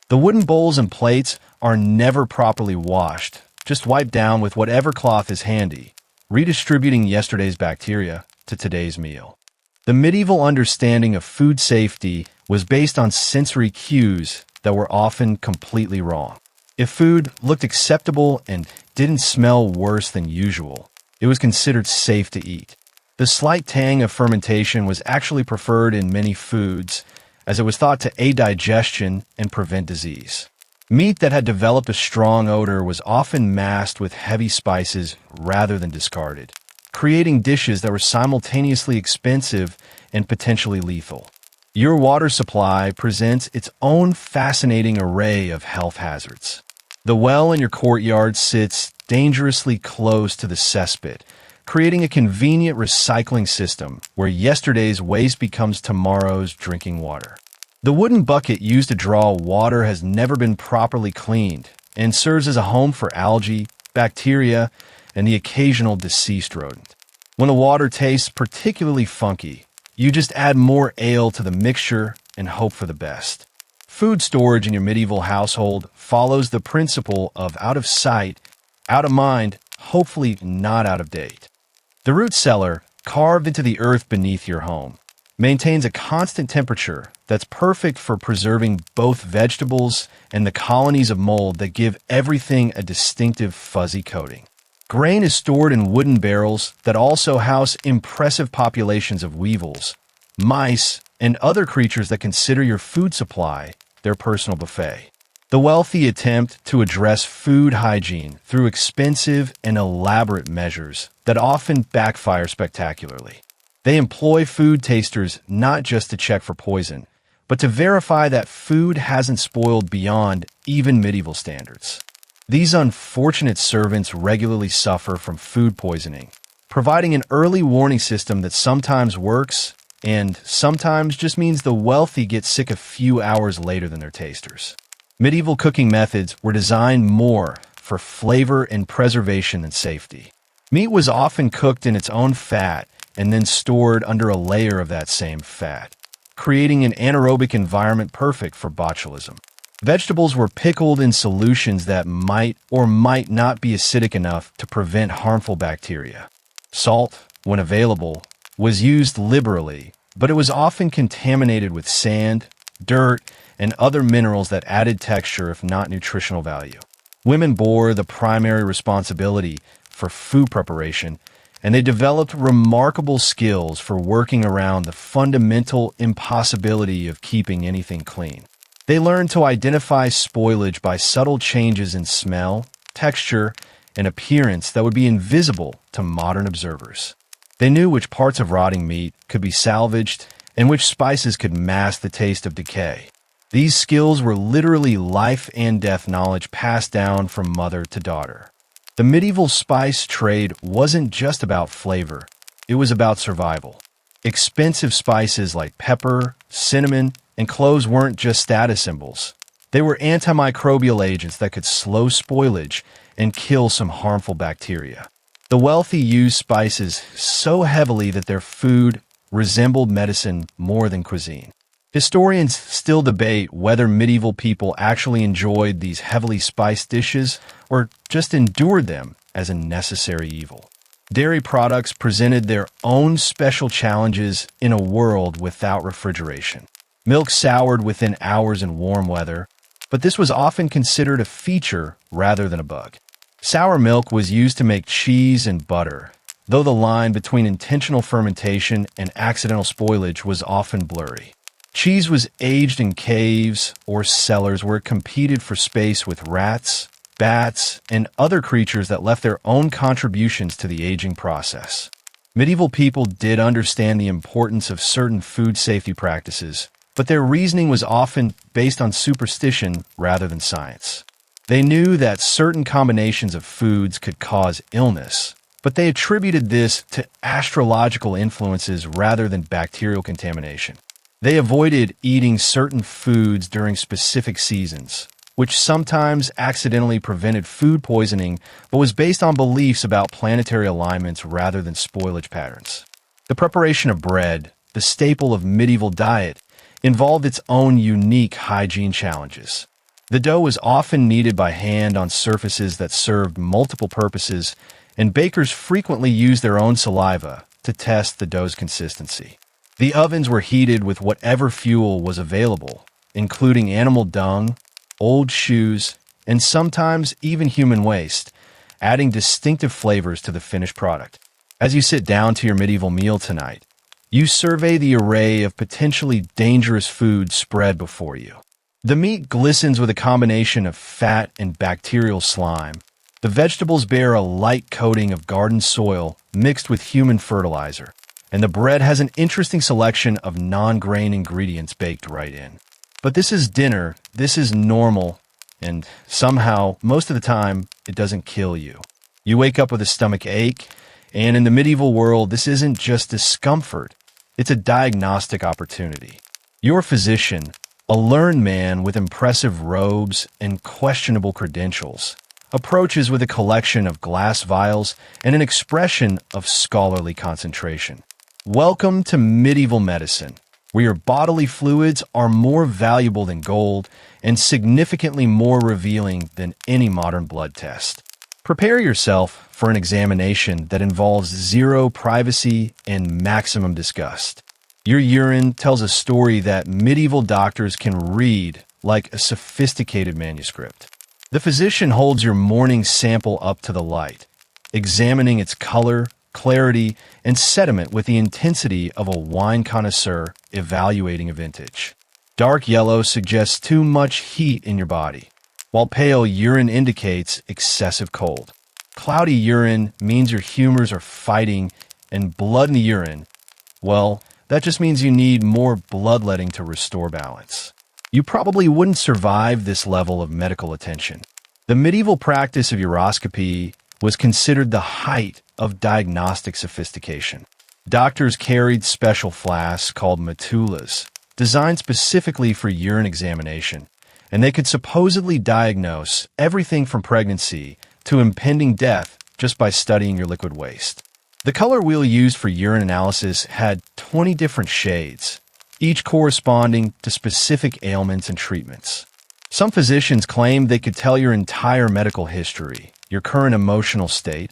The wooden bowls and plates are never properly washed, just wiped down with whatever cloth is handy, redistributing yesterday's bacteria to today's meal. The medieval understanding of food safety was based on sensory cues that were often completely wrong. If food looked acceptable and didn't smell worse than usual, it was considered safe to eat. The slight tang of fermentation was actually preferred in many foods, as it was thought to aid digestion and prevent disease. Meat that had developed a strong odor was often masked with heavy spices rather than discarded, creating dishes that were simultaneously expensive and potentially lethal. Your water supply presents its own fascinating array of health hazards. The well in your courtyard sits dangerously close to the cesspit, creating a convenient recycling system where yesterday's waste becomes tomorrow's drinking water. The wooden bucket used to draw water has never been properly cleaned and serves as a home for algae, bacteria, and the occasional deceased rodent. When the water tastes particularly funky, you just add more ale to the mixture and hope for the best. Food storage in your medieval household follows the principle of out of sight, out of mind, hopefully not out of date. The root cellar, carved into the earth beneath your home, maintains a constant temperature that's perfect for preserving both vegetables and the colonies of mold that give everything a distinctive fuzzy coating. Grain is stored in wooden barrels that also house impressive populations of weevils, mice, and other creatures that consider your food supply their personal buffet. The wealthy attempt to address food hygiene through expensive and elaborate measures that often backfire spectacularly. They employ food tasters not just to check for poison, but to verify that food hasn't spoiled beyond even medieval standards. These unfortunate servants regularly suffer from food poisoning, providing an early warning system that sometimes works and sometimes just means the wealthy get sick a few hours later than their tasters. Medieval cooking methods were designed more for flavor and preservation than safety. Meat was often cooked in its own fat and then stored under a layer of that same fat, creating an anaerobic environment perfect for botulism. Vegetables were pickled in solutions that might or might not be acidic enough to prevent harmful bacteria. Salt, when available, was used liberally, but it was often contaminated with sand, dirt, and other minerals that added texture if not nutritional value. Women bore the primary responsibility for food preparation, and they developed remarkable skills for working around the fundamental impossibility of keeping anything clean. They learned to identify spoilage by subtle changes in smell, texture, and appearance that would be invisible to modern observers. They knew which parts of rotting meat could be salvaged and which spices could mask the taste of decay. These skills were literally life and death knowledge passed down from mother to daughter. The medieval spice trade wasn't just about flavor, it was about survival. Expensive spices like pepper, cinnamon, and cloves weren't just status symbols. They were antimicrobial agents that could slow spoilage and kill some harmful bacteria. The wealthy used spices so heavily that their food resembled medicine more than cuisine. Historians still debate whether medieval people actually enjoyed these heavily spiced dishes or just endured them as a necessary evil. Dairy products presented their own special challenges in a world without refrigeration. Milk soured within hours in warm weather, but this was often considered a feature rather than a bug. Sour milk was used to make cheese and butter, though the line between intentional fermentation and accidental spoilage was often blurry. Cheese was aged in caves or cellars where it competed for space with rats, bats, and other creatures that left their own contributions to the aging process. Medieval people did understand the importance of certain food safety practices, but their reasoning was often based on superstition rather than science. They knew that certain combinations of foods could cause illness, but they attributed this to astrological influences rather than bacterial contamination. They avoided eating certain foods during specific seasons, which sometimes accidentally prevented food poisoning but was based on beliefs about planetary alignments rather than spoilage patterns. The preparation of bread, the staple of medieval diet, involved its own unique hygiene challenges. The dough was often kneaded by hand on surfaces that served multiple purposes, and bakers frequently used their own saliva to test the dough's consistency. The ovens were heated with whatever fuel was available, including animal dung, old shoes, and sometimes even human waste, adding distinctive flavors to the finished product. As you sit down to your medieval meal tonight, you survey the array of potentially dangerous foods spread before you. The meat glistens with a combination of fat and bacterial slime. The vegetables bear a light coating of garden soil mixed with human fertilizer, and the bread has an interesting selection of non-grain ingredients baked right in. But this is dinner, this is normal, and somehow, most of the time, it doesn't kill you. You wake up with a stomach ache, and in the medieval world, this isn't just discomfort, it's a diagnostic opportunity. Your physician, a learned man with impressive robes and questionable credentials, approaches with a collection of glass vials and an expression of scholarly concentration. Welcome to medieval medicine, where your bodily fluids are more valuable than gold and significantly more revealing than any modern blood test. Prepare yourself for an examination that involves zero privacy and maximum disgust. Your urine tells a story that medieval doctors can read like a sophisticated manuscript. The physician holds your morning sample up to the light, examining its color, clarity, and sediment with the intensity of a wine connoisseur evaluating a vintage. Dark yellow suggests too much heat in your body, while pale urine indicates excessive cold. Cloudy urine means your humors are fighting, and blood in the urine, well, that just means you need more bloodletting to restore balance. You probably wouldn't survive this level of medical attention. The medieval practice of uroscopy was considered the height of diagnostic sophistication. Doctors carried special flasks called metulas, designed specifically for urine examination, and they could supposedly diagnose everything from pregnancy to impending death just by studying your liquid waste. The color wheel used for urine analysis had 20 different shades, each corresponding to specific ailments and treatments. Some physicians claimed they could tell your entire medical history, your current emotional state,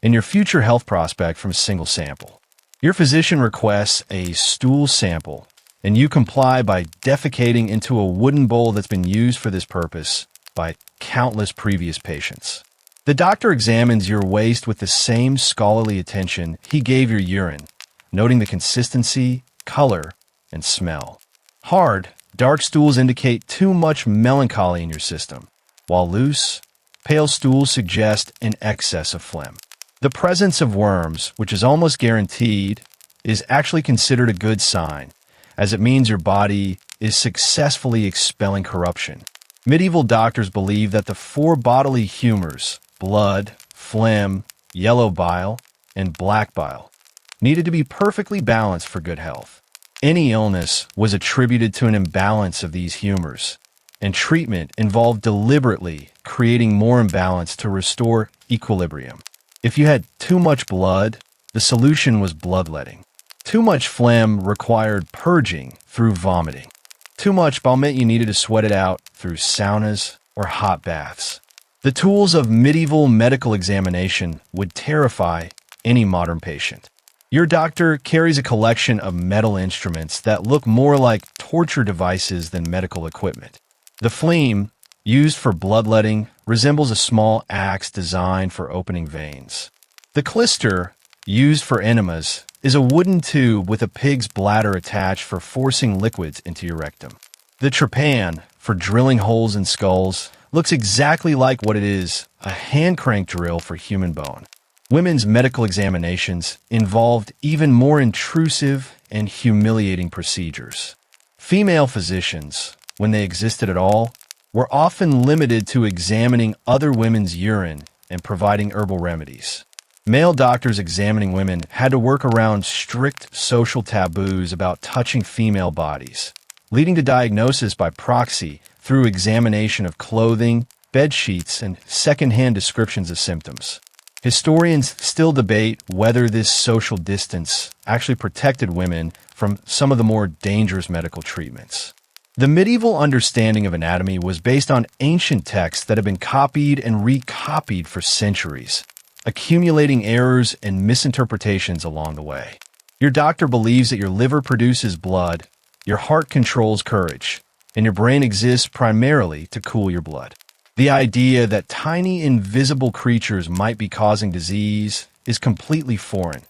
and your future health prospect from a single sample. Your physician requests a stool sample, and you comply by defecating into a wooden bowl that's been used for this purpose by countless previous patients. The doctor examines your waste with the same scholarly attention he gave your urine, noting the consistency, color, and smell. Hard, dark stools indicate too much melancholy in your system, while loose, pale stools suggest an excess of phlegm. The presence of worms, which is almost guaranteed, is actually considered a good sign, as it means your body is successfully expelling corruption. Medieval doctors believed that the four bodily humors, blood, phlegm, yellow bile, and black bile, needed to be perfectly balanced for good health. Any illness was attributed to an imbalance of these humors, and treatment involved deliberately creating more imbalance to restore equilibrium. If you had too much blood, the solution was bloodletting. Too much phlegm required purging through vomiting. Too much bile meant you needed to sweat it out through saunas or hot baths. The tools of medieval medical examination would terrify any modern patient. Your doctor carries a collection of metal instruments that look more like torture devices than medical equipment. The phleem, used for bloodletting, resembles a small axe designed for opening veins. The clyster, used for enemas, is a wooden tube with a pig's bladder attached for forcing liquids into your rectum. The trepan, for drilling holes in skulls, looks exactly like what it is, a hand crank drill for human bone. Women's medical examinations involved even more intrusive and humiliating procedures. Female physicians, when they existed at all, were often limited to examining other women's urine and providing herbal remedies. Male doctors examining women had to work around strict social taboos about touching female bodies, leading to diagnosis by proxy through examination of clothing, bed sheets, and secondhand descriptions of symptoms. Historians still debate whether this social distance actually protected women from some of the more dangerous medical treatments. The medieval understanding of anatomy was based on ancient texts that have been copied and recopied for centuries, accumulating errors and misinterpretations along the way. Your doctor believes that your liver produces blood, your heart controls courage, and your brain exists primarily to cool your blood. The idea that tiny invisible creatures might be causing disease is completely foreign.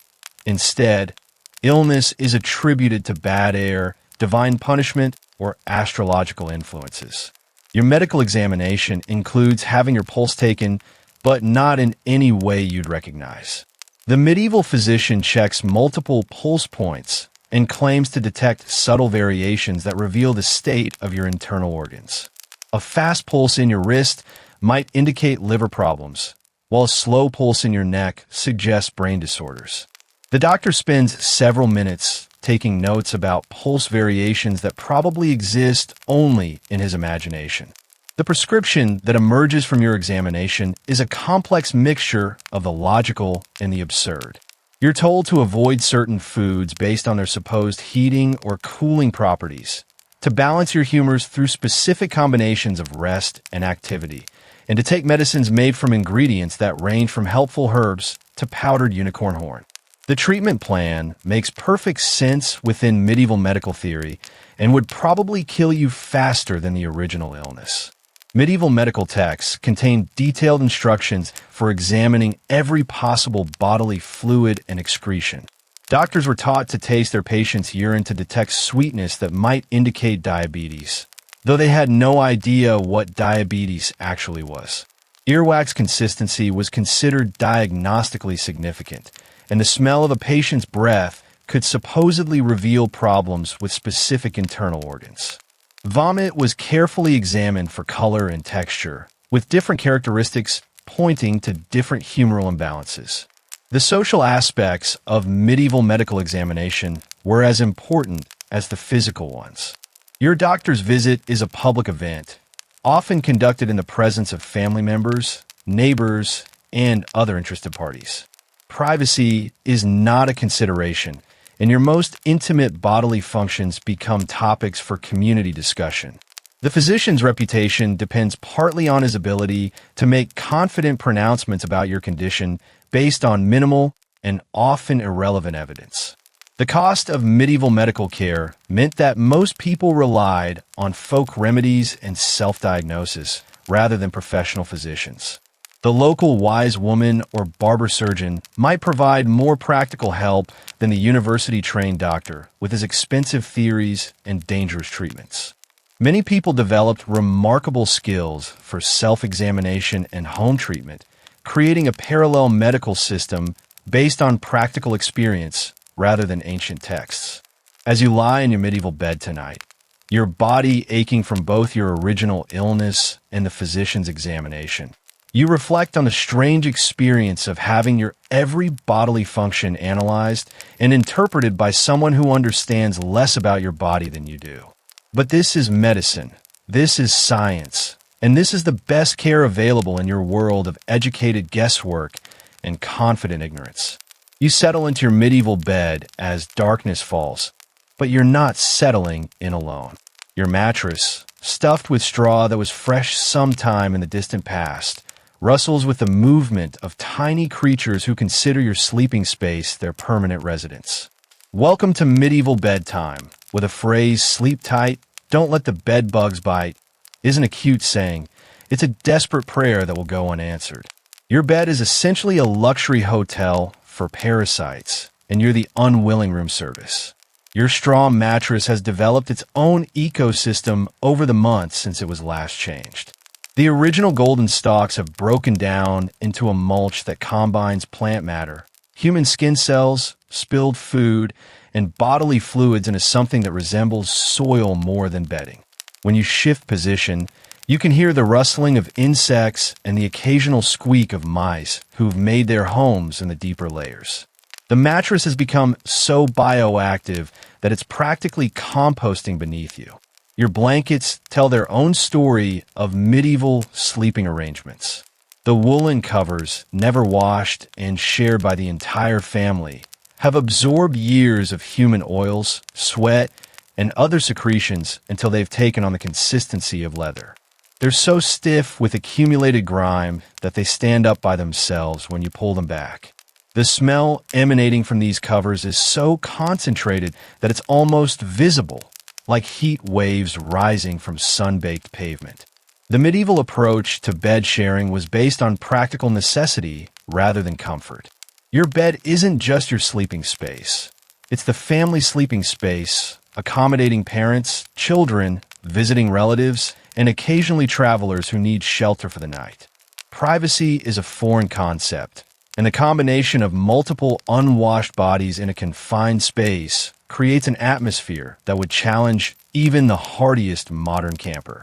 Instead, illness is attributed to bad air, divine punishment, or astrological influences. Your medical examination includes having your pulse taken, but not in any way you'd recognize. The medieval physician checks multiple pulse points and claims to detect subtle variations that reveal the state of your internal organs. A fast pulse in your wrist might indicate liver problems, while a slow pulse in your neck suggests brain disorders. The doctor spends several minutes taking notes about pulse variations that probably exist only in his imagination. The prescription that emerges from your examination is a complex mixture of the logical and the absurd. You're told to avoid certain foods based on their supposed heating or cooling properties, to balance your humors through specific combinations of rest and activity, and to take medicines made from ingredients that range from helpful herbs to powdered unicorn horn. The treatment plan makes perfect sense within medieval medical theory and would probably kill you faster than the original illness. Medieval medical texts contain detailed instructions for examining every possible bodily fluid and excretion. Doctors were taught to taste their patients' urine to detect sweetness that might indicate diabetes, though they had no idea what diabetes actually was. Earwax consistency was considered diagnostically significant, and the smell of a patient's breath could supposedly reveal problems with specific internal organs. Vomit was carefully examined for color and texture, with different characteristics pointing to different humoral imbalances. The social aspects of medieval medical examination were as important as the physical ones. Your doctor's visit is a public event, often conducted in the presence of family members, neighbors, and other interested parties. Privacy is not a consideration, and your most intimate bodily functions become topics for community discussion. The physician's reputation depends partly on his ability to make confident pronouncements about your condition based on minimal and often irrelevant evidence. The cost of medieval medical care meant that most people relied on folk remedies and self-diagnosis rather than professional physicians. The local wise woman or barber surgeon might provide more practical help than the university-trained doctor with his expensive theories and dangerous treatments. Many people developed remarkable skills for self-examination and home treatment, creating a parallel medical system based on practical experience rather than ancient texts. As you lie in your medieval bed tonight, your body aching from both your original illness and the physician's examination, you reflect on the strange experience of having your every bodily function analyzed and interpreted by someone who understands less about your body than you do. But this is medicine. This is science. And this is the best care available in your world of educated guesswork and confident ignorance. You settle into your medieval bed as darkness falls, but you're not settling in alone. Your mattress, stuffed with straw that was fresh sometime in the distant past, rustles with the movement of tiny creatures who consider your sleeping space their permanent residence. Welcome to medieval bedtime, with a phrase sleep tight, don't let the bed bugs bite, isn't a cute saying. It's a desperate prayer that will go unanswered. Your bed is essentially a luxury hotel for parasites, and you're the unwilling room service. Your straw mattress has developed its own ecosystem over the months since it was last changed. The original golden stalks have broken down into a mulch that combines plant matter, human skin cells, spilled food, and bodily fluids into something that resembles soil more than bedding. When you shift position, you can hear the rustling of insects and the occasional squeak of mice who've made their homes in the deeper layers. The mattress has become so bioactive that it's practically composting beneath you. Your blankets tell their own story of medieval sleeping arrangements. The woolen covers, never washed and shared by the entire family, have absorbed years of human oils, sweat, and other secretions until they've taken on the consistency of leather. They're so stiff with accumulated grime that they stand up by themselves when you pull them back. The smell emanating from these covers is so concentrated that it's almost visible, like heat waves rising from sun-baked pavement. The medieval approach to bed sharing was based on practical necessity rather than comfort. Your bed isn't just your sleeping space. It's the family sleeping space, accommodating parents, children, visiting relatives, and occasionally travelers who need shelter for the night. Privacy is a foreign concept, and the combination of multiple unwashed bodies in a confined space creates an atmosphere that would challenge even the hardiest modern camper.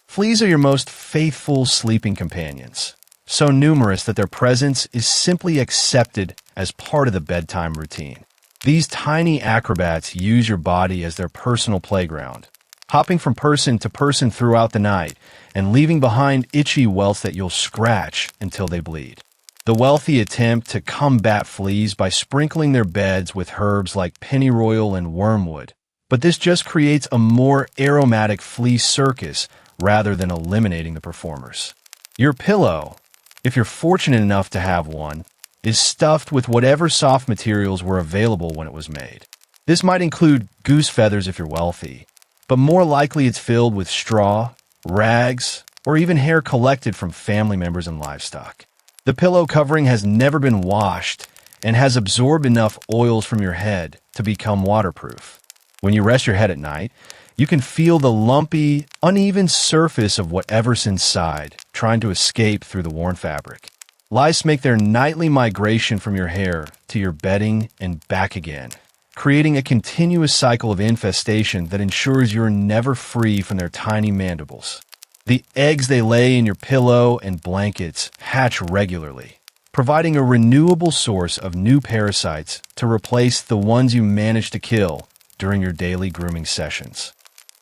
Fleas are your most faithful sleeping companions, so numerous that their presence is simply accepted as part of the bedtime routine. These tiny acrobats use your body as their personal playground, hopping from person to person throughout the night and leaving behind itchy welts that you'll scratch until they bleed. The wealthy attempt to combat fleas by sprinkling their beds with herbs like pennyroyal and wormwood, but this just creates a more aromatic flea circus rather than eliminating the performers. Your pillow, if you're fortunate enough to have one, is stuffed with whatever soft materials were available when it was made. This might include goose feathers if you're wealthy, but more likely it's filled with straw, rags, or even hair collected from family members and livestock. The pillow covering has never been washed and has absorbed enough oils from your head to become waterproof. When you rest your head at night, you can feel the lumpy, uneven surface of whatever's inside, trying to escape through the worn fabric. Lice make their nightly migration from your hair to your bedding and back again, creating a continuous cycle of infestation that ensures you're never free from their tiny mandibles. The eggs they lay in your pillow and blankets hatch regularly, providing a renewable source of new parasites to replace the ones you manage to kill during your daily grooming sessions.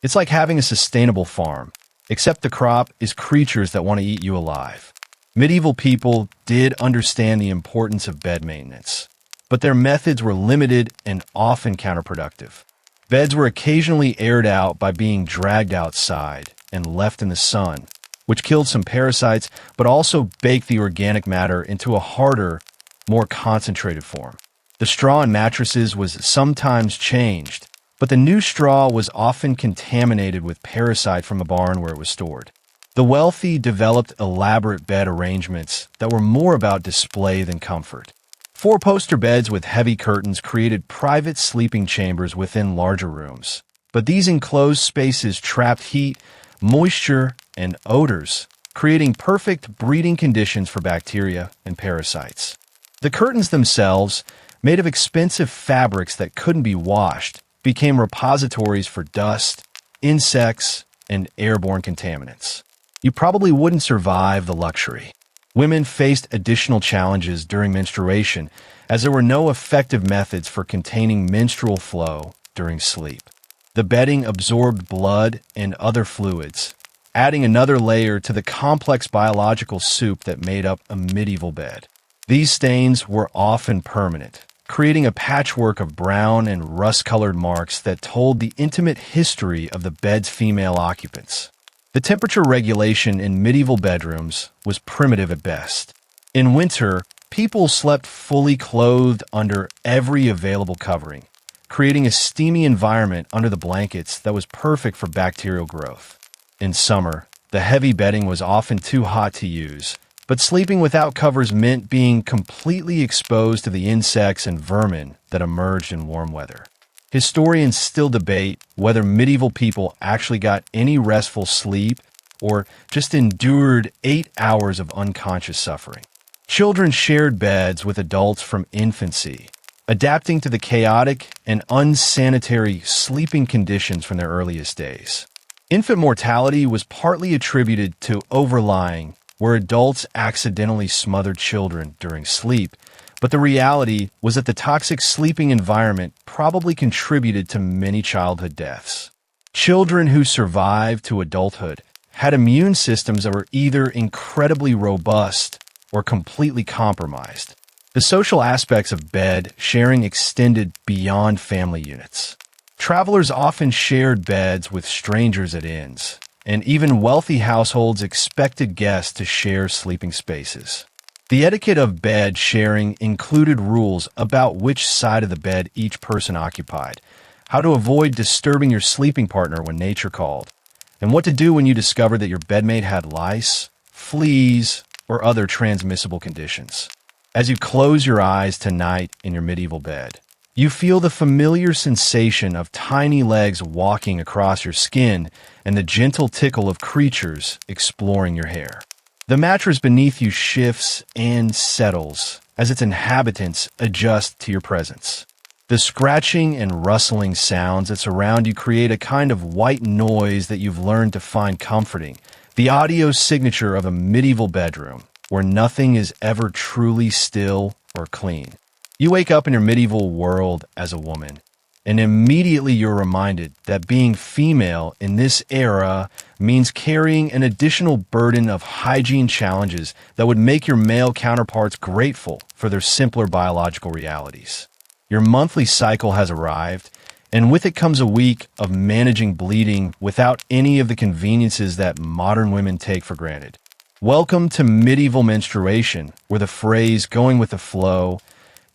It's like having a sustainable farm, except the crop is creatures that want to eat you alive. Medieval people did understand the importance of bed maintenance, but their methods were limited and often counterproductive. Beds were occasionally aired out by being dragged outside and left in the sun, which killed some parasites but also baked the organic matter into a harder, more concentrated form. The straw in mattresses was sometimes changed, but the new straw was often contaminated with parasite from the barn where it was stored. The wealthy developed elaborate bed arrangements that were more about display than comfort. Four-poster beds with heavy curtains created private sleeping chambers within larger rooms, but these enclosed spaces trapped heat, moisture, and odors, creating perfect breeding conditions for bacteria and parasites. The curtains themselves, made of expensive fabrics that couldn't be washed, became repositories for dust, insects, and airborne contaminants. You probably wouldn't survive the luxury. Women faced additional challenges during menstruation, as there were no effective methods for containing menstrual flow during sleep. The bedding absorbed blood and other fluids, adding another layer to the complex biological soup that made up a medieval bed. These stains were often permanent, creating a patchwork of brown and rust-colored marks that told the intimate history of the bed's female occupants. The temperature regulation in medieval bedrooms was primitive at best. In winter, people slept fully clothed under every available covering, creating a steamy environment under the blankets that was perfect for bacterial growth. In summer, the heavy bedding was often too hot to use, but sleeping without covers meant being completely exposed to the insects and vermin that emerged in warm weather. Historians still debate whether medieval people actually got any restful sleep or just endured 8 hours of unconscious suffering. Children shared beds with adults from infancy, adapting to the chaotic and unsanitary sleeping conditions from their earliest days. Infant mortality was partly attributed to overlying, where adults accidentally smothered children during sleep, but the reality was that the toxic sleeping environment probably contributed to many childhood deaths. Children who survived to adulthood had immune systems that were either incredibly robust or completely compromised. The social aspects of bed sharing extended beyond family units. Travelers often shared beds with strangers at inns, and even wealthy households expected guests to share sleeping spaces. The etiquette of bed sharing included rules about which side of the bed each person occupied, how to avoid disturbing your sleeping partner when nature called, and what to do when you discovered that your bedmate had lice, fleas, or other transmissible conditions. As you close your eyes tonight in your medieval bed, you feel the familiar sensation of tiny legs walking across your skin and the gentle tickle of creatures exploring your hair. The mattress beneath you shifts and settles as its inhabitants adjust to your presence. The scratching and rustling sounds that surround you create a kind of white noise that you've learned to find comforting, the audio signature of a medieval bedroom where nothing is ever truly still or clean. You wake up in your medieval world as a woman, and immediately you're reminded that being female in this era means carrying an additional burden of hygiene challenges that would make your male counterparts grateful for their simpler biological realities. Your monthly cycle has arrived, and with it comes a week of managing bleeding without any of the conveniences that modern women take for granted. Welcome to medieval menstruation, where the phrase "going with the flow"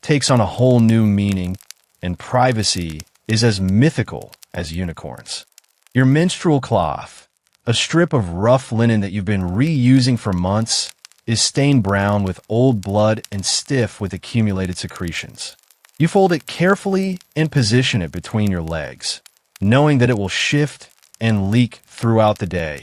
takes on a whole new meaning, and privacy is as mythical as unicorns. Your menstrual cloth, a strip of rough linen that you've been reusing for months, is stained brown with old blood and stiff with accumulated secretions. You fold it carefully and position it between your legs, knowing that it will shift and leak throughout the day,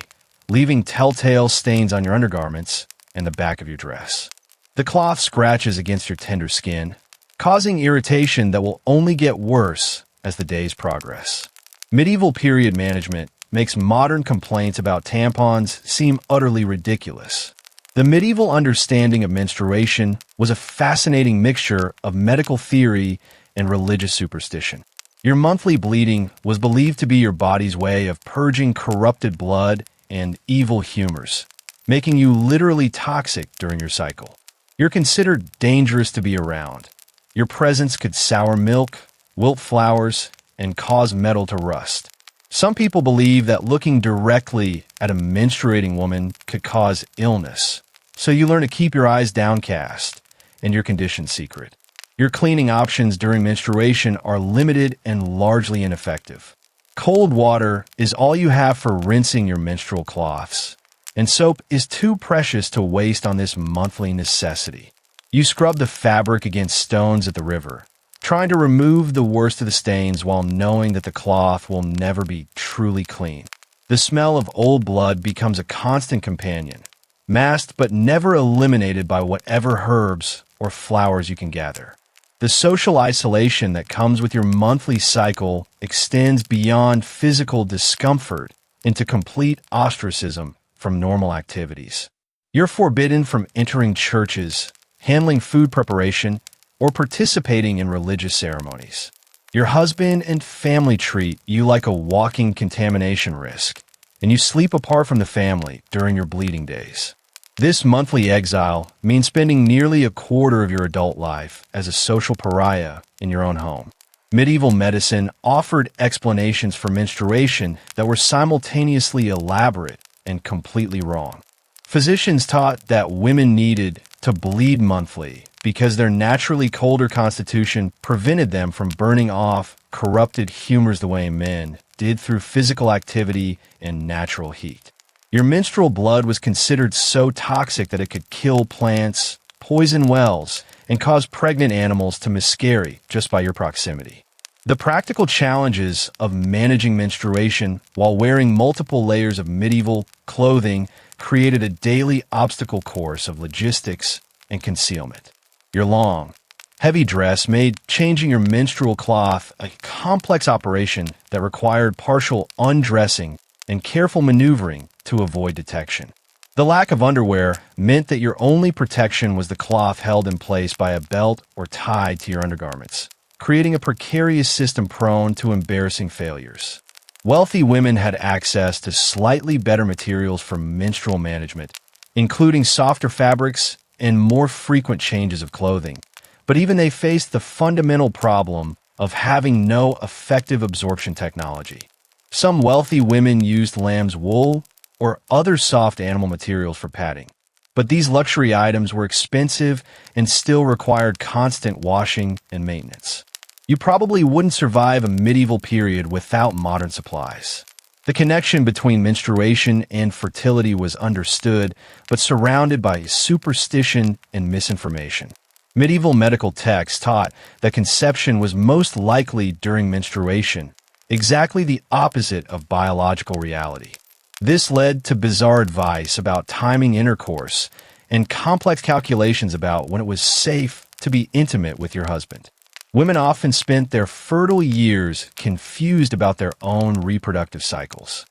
leaving telltale stains on your undergarments and the back of your dress. The cloth scratches against your tender skin, causing irritation that will only get worse as the days progress. Medieval period management makes modern complaints about tampons seem utterly ridiculous. The medieval understanding of menstruation was a fascinating mixture of medical theory and religious superstition. Your monthly bleeding was believed to be your body's way of purging corrupted blood and evil humors, making you literally toxic during your cycle. You're considered dangerous to be around. Your presence could sour milk, wilt flowers, and cause metal to rust. Some people believe that looking directly at a menstruating woman could cause illness, so you learn to keep your eyes downcast and your condition secret. Your cleaning options during menstruation are limited and largely ineffective. Cold water is all you have for rinsing your menstrual cloths, and soap is too precious to waste on this monthly necessity. You scrub the fabric against stones at the river, trying to remove the worst of the stains while knowing that the cloth will never be truly clean. The smell of old blood becomes a constant companion, masked but never eliminated by whatever herbs or flowers you can gather. The social isolation that comes with your monthly cycle extends beyond physical discomfort into complete ostracism from normal activities. You're forbidden from entering churches, handling food preparation, or participating in religious ceremonies. Your husband and family treat you like a walking contamination risk, and you sleep apart from the family during your bleeding days. This monthly exile means spending nearly a quarter of your adult life as a social pariah in your own home. Medieval medicine offered explanations for menstruation that were simultaneously elaborate and completely wrong. Physicians taught that women needed to bleed monthly because their naturally colder constitution prevented them from burning off corrupted humors the way men did through physical activity and natural heat. Your menstrual blood was considered so toxic that it could kill plants, poison wells, and cause pregnant animals to miscarry just by your proximity. The practical challenges of managing menstruation while wearing multiple layers of medieval clothing created a daily obstacle course of logistics and concealment. Your long, heavy dress made changing your menstrual cloth a complex operation that required partial undressing and careful maneuvering to avoid detection. The lack of underwear meant that your only protection was the cloth held in place by a belt or tied to your undergarments, creating a precarious system prone to embarrassing failures. Wealthy women had access to slightly better materials for menstrual management, including softer fabrics and more frequent changes of clothing. But even they faced the fundamental problem of having no effective absorption technology. Some wealthy women used lamb's wool or other soft animal materials for padding, but these luxury items were expensive and still required constant washing and maintenance. You probably wouldn't survive a medieval period without modern supplies. The connection between menstruation and fertility was understood, but surrounded by superstition and misinformation. Medieval medical texts taught that conception was most likely during menstruation, exactly the opposite of biological reality. This led to bizarre advice about timing intercourse and complex calculations about when it was safe to be intimate with your husband. Women often spent their fertile years confused about their own reproductive cycles.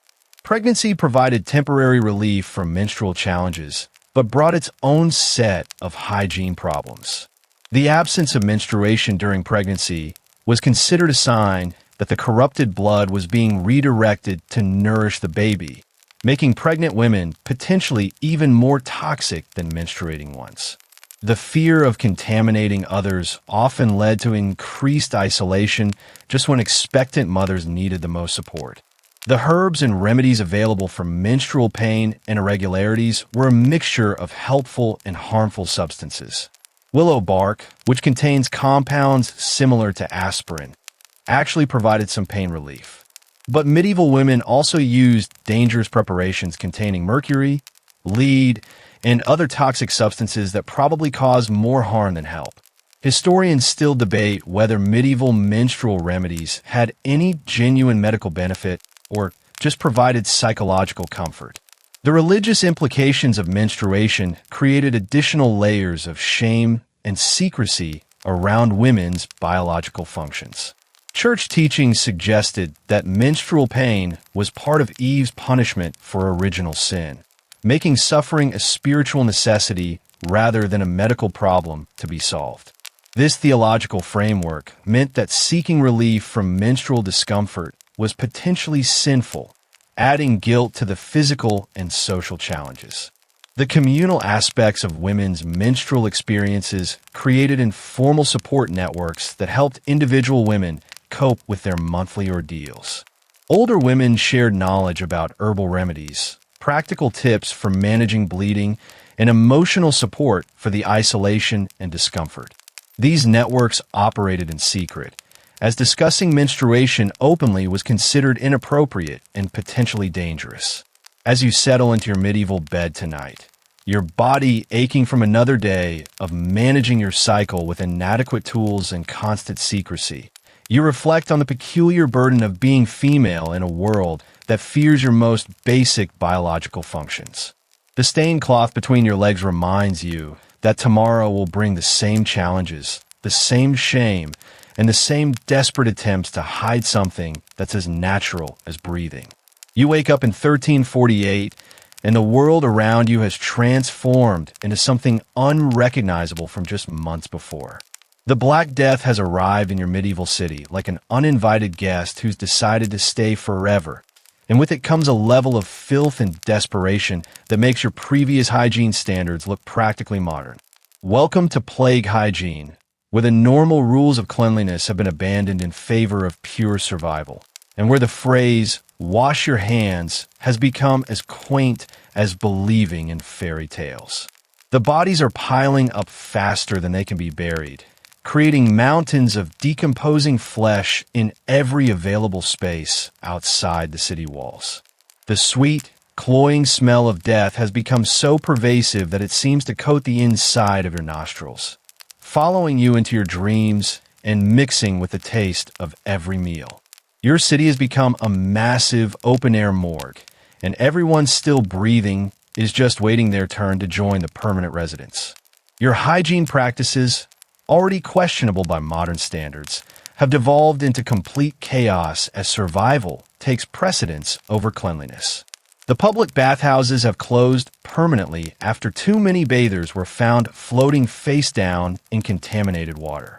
Pregnancy provided temporary relief from menstrual challenges, but brought its own set of hygiene problems. The absence of menstruation during pregnancy was considered a sign that the corrupted blood was being redirected to nourish the baby, making pregnant women potentially even more toxic than menstruating ones. The fear of contaminating others often led to increased isolation just when expectant mothers needed the most support. The herbs and remedies available for menstrual pain and irregularities were a mixture of helpful and harmful substances. Willow bark, which contains compounds similar to aspirin, actually provided some pain relief. But medieval women also used dangerous preparations containing mercury, lead, and other toxic substances that probably caused more harm than help. Historians still debate whether medieval menstrual remedies had any genuine medical benefit or just provided psychological comfort. The religious implications of menstruation created additional layers of shame and secrecy around women's biological functions. Church teachings suggested that menstrual pain was part of Eve's punishment for original sin, making suffering a spiritual necessity rather than a medical problem to be solved. This theological framework meant that seeking relief from menstrual discomfort was potentially sinful, adding guilt to the physical and social challenges. The communal aspects of women's menstrual experiences created informal support networks that helped individual women cope with their monthly ordeals. Older women shared knowledge about herbal remedies, practical tips for managing bleeding, and emotional support for the isolation and discomfort. These networks operated in secret, as discussing menstruation openly was considered inappropriate and potentially dangerous. As you settle into your medieval bed tonight, your body aching from another day of managing your cycle with inadequate tools and constant secrecy, you reflect on the peculiar burden of being female in a world that fears your most basic biological functions. The stained cloth between your legs reminds you that tomorrow will bring the same challenges, the same shame, and the same desperate attempts to hide something that's as natural as breathing. You wake up in 1348, and the world around you has transformed into something unrecognizable from just months before. The Black Death has arrived in your medieval city like an uninvited guest who's decided to stay forever, and with it comes a level of filth and desperation that makes your previous hygiene standards look practically modern. Welcome to Plague Hygiene, where the normal rules of cleanliness have been abandoned in favor of pure survival, and where the phrase, "wash your hands," has become as quaint as believing in fairy tales. The bodies are piling up faster than they can be buried, creating mountains of decomposing flesh in every available space outside the city walls. The sweet, cloying smell of death has become so pervasive that it seems to coat the inside of your nostrils, following you into your dreams and mixing with the taste of every meal. Your city has become a massive open-air morgue, and everyone still breathing is just waiting their turn to join the permanent residents. Your hygiene practices, already questionable by modern standards, have devolved into complete chaos as survival takes precedence over cleanliness. The public bathhouses have closed permanently after too many bathers were found floating face down in contaminated water.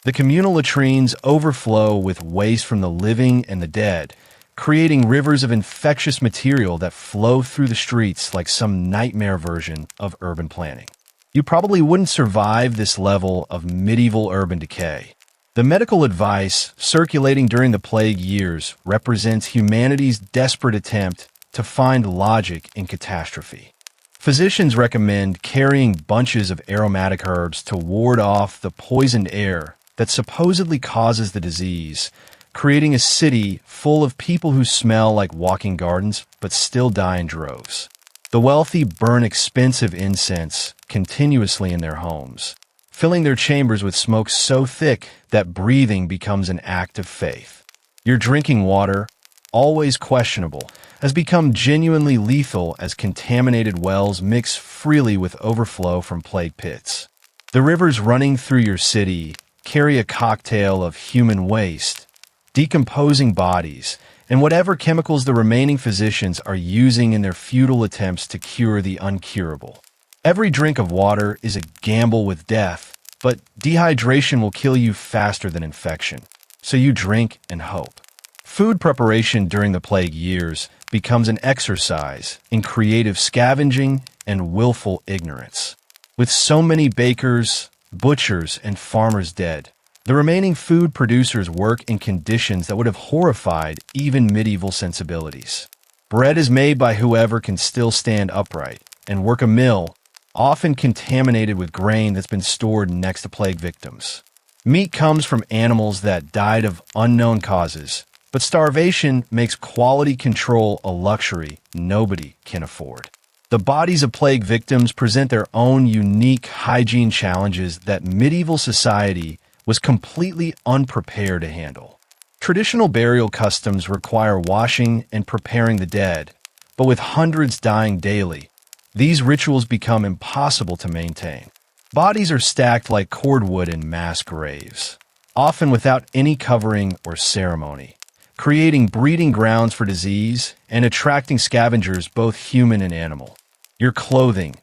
The communal latrines overflow with waste from the living and the dead, creating rivers of infectious material that flow through the streets like some nightmare version of urban planning. You probably wouldn't survive this level of medieval urban decay. The medical advice circulating during the plague years represents humanity's desperate attempt to find logic in catastrophe. Physicians recommend carrying bunches of aromatic herbs to ward off the poisoned air that supposedly causes the disease, creating a city full of people who smell like walking gardens but still die in droves. The wealthy burn expensive incense continuously in their homes, filling their chambers with smoke so thick that breathing becomes an act of faith. Your drinking water, always questionable, has become genuinely lethal as contaminated wells mix freely with overflow from plague pits. The rivers running through your city carry a cocktail of human waste, decomposing bodies, and whatever chemicals the remaining physicians are using in their futile attempts to cure the uncurable. Every drink of water is a gamble with death, but dehydration will kill you faster than infection, so you drink and hope. Food preparation during the plague years becomes an exercise in creative scavenging and willful ignorance. With so many bakers, butchers, and farmers dead, the remaining food producers work in conditions that would have horrified even medieval sensibilities. Bread is made by whoever can still stand upright and work a mill, often contaminated with grain that's been stored next to plague victims. Meat comes from animals that died of unknown causes, but starvation makes quality control a luxury nobody can afford. The bodies of plague victims present their own unique hygiene challenges that medieval society was completely unprepared to handle. Traditional burial customs require washing and preparing the dead, but with hundreds dying daily, these rituals become impossible to maintain. Bodies are stacked like cordwood in mass graves, often without any covering or ceremony, creating breeding grounds for disease and attracting scavengers both human and animal. Your clothing,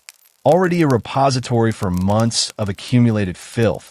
already a repository for months of accumulated filth,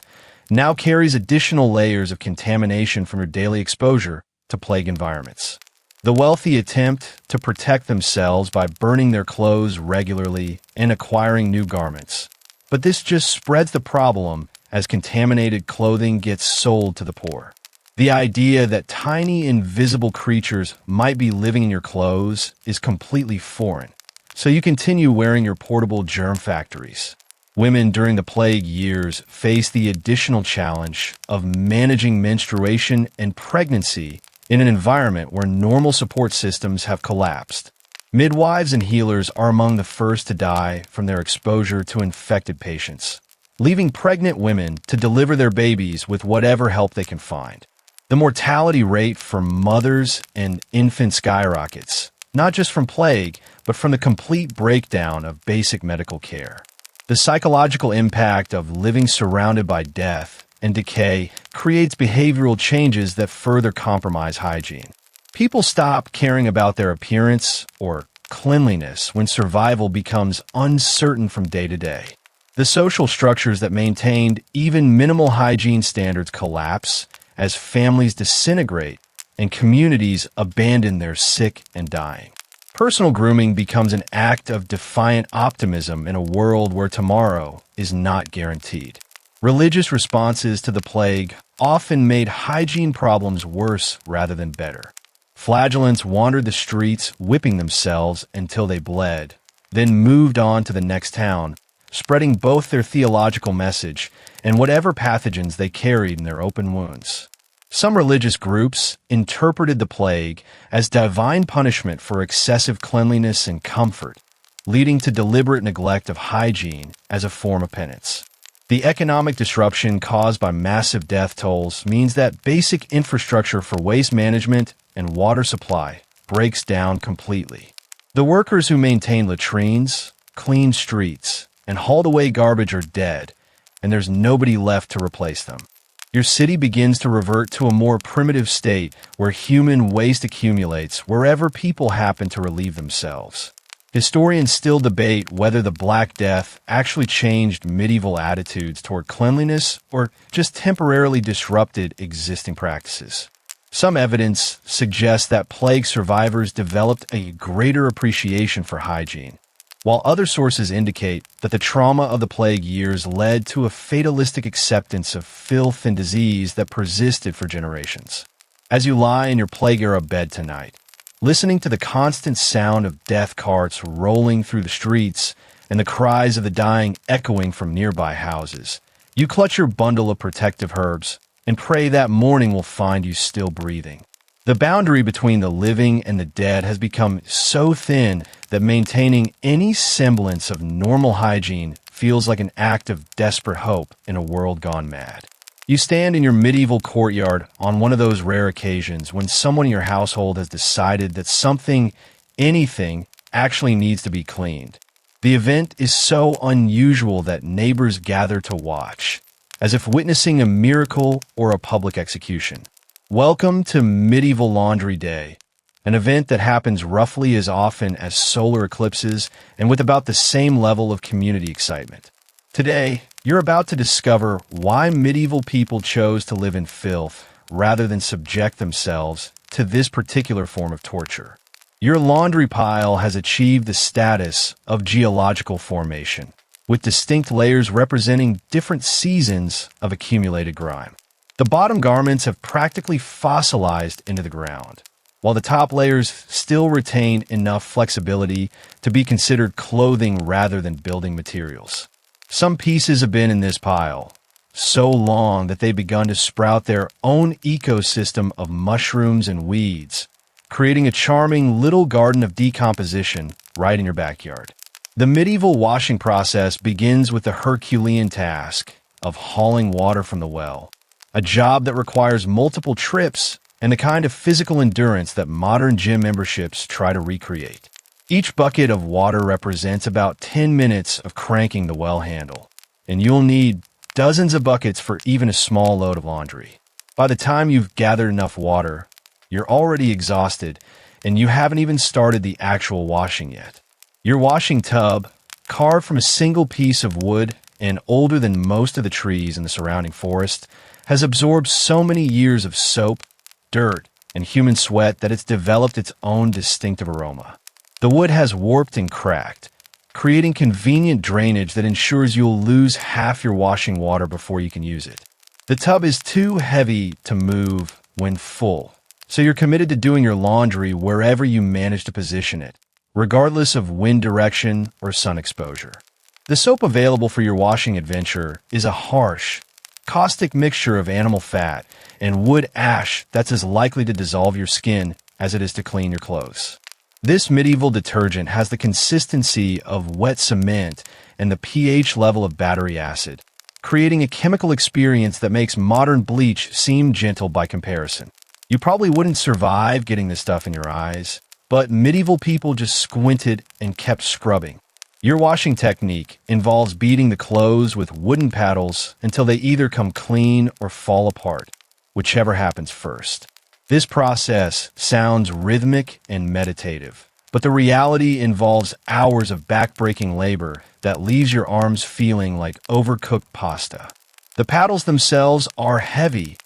now carries additional layers of contamination from your daily exposure to plague environments. The wealthy attempt to protect themselves by burning their clothes regularly and acquiring new garments. But this just spreads the problem as contaminated clothing gets sold to the poor. The idea that tiny invisible creatures might be living in your clothes is completely foreign, so you continue wearing your portable germ factories. Women during the plague years faced the additional challenge of managing menstruation and pregnancy in an environment where normal support systems have collapsed. Midwives and healers are among the first to die from their exposure to infected patients, leaving pregnant women to deliver their babies with whatever help they can find. The mortality rate for mothers and infants skyrockets, not just from plague, but from the complete breakdown of basic medical care. The psychological impact of living surrounded by death and decay creates behavioral changes that further compromise hygiene. People stop caring about their appearance or cleanliness when survival becomes uncertain from day to day. The social structures that maintained even minimal hygiene standards collapse as families disintegrate and communities abandon their sick and dying. Personal grooming becomes an act of defiant optimism in a world where tomorrow is not guaranteed. Religious responses to the plague often made hygiene problems worse rather than better. Flagellants wandered the streets, whipping themselves until they bled, then moved on to the next town, spreading both their theological message and whatever pathogens they carried in their open wounds. Some religious groups interpreted the plague as divine punishment for excessive cleanliness and comfort, leading to deliberate neglect of hygiene as a form of penance. The economic disruption caused by massive death tolls means that basic infrastructure for waste management and water supply breaks down completely. The workers who maintain latrines, cleaned streets, and hauled away garbage are dead, and there's nobody left to replace them. Your city begins to revert to a more primitive state where human waste accumulates wherever people happen to relieve themselves. Historians still debate whether the Black Death actually changed medieval attitudes toward cleanliness or just temporarily disrupted existing practices. Some evidence suggests that plague survivors developed a greater appreciation for hygiene, while other sources indicate that the trauma of the plague years led to a fatalistic acceptance of filth and disease that persisted for generations. As you lie in your plague-era bed tonight, listening to the constant sound of death carts rolling through the streets and the cries of the dying echoing from nearby houses, you clutch your bundle of protective herbs and pray that morning will find you still breathing. The boundary between the living and the dead has become so thin that maintaining any semblance of normal hygiene feels like an act of desperate hope in a world gone mad. You stand in your medieval courtyard on one of those rare occasions when someone in your household has decided that something, anything, actually needs to be cleaned. The event is so unusual that neighbors gather to watch, as if witnessing a miracle or a public execution. Welcome to Medieval Laundry Day, an event that happens roughly as often as solar eclipses and with about the same level of community excitement. Today, you're about to discover why medieval people chose to live in filth rather than subject themselves to this particular form of torture. Your laundry pile has achieved the status of geological formation, with distinct layers representing different seasons of accumulated grime. The bottom garments have practically fossilized into the ground, while the top layers still retain enough flexibility to be considered clothing rather than building materials. Some pieces have been in this pile so long that they've begun to sprout their own ecosystem of mushrooms and weeds, creating a charming little garden of decomposition right in your backyard. The medieval washing process begins with the Herculean task of hauling water from the well, a job that requires multiple trips and the kind of physical endurance that modern gym memberships try to recreate. Each bucket of water represents about 10 minutes of cranking the well handle, and you'll need dozens of buckets for even a small load of laundry. By the time you've gathered enough water, you're already exhausted, and you haven't even started the actual washing yet. Your washing tub, carved from a single piece of wood and older than most of the trees in the surrounding forest, has absorbed so many years of soap, dirt, and human sweat that it's developed its own distinctive aroma. The wood has warped and cracked, creating convenient drainage that ensures you'll lose half your washing water before you can use it. The tub is too heavy to move when full, so you're committed to doing your laundry wherever you manage to position it, regardless of wind direction or sun exposure. The soap available for your washing adventure is a harsh, caustic mixture of animal fat and wood ash that's as likely to dissolve your skin as it is to clean your clothes. This medieval detergent has the consistency of wet cement and the pH level of battery acid, creating a chemical experience that makes modern bleach seem gentle by comparison. You probably wouldn't survive getting this stuff in your eyes, but medieval people just squinted and kept scrubbing. Your washing technique involves beating the clothes with wooden paddles until they either come clean or fall apart, whichever happens first. This process sounds rhythmic and meditative, but the reality involves hours of back-breaking labor that leaves your arms feeling like overcooked pasta. The paddles themselves are heavy,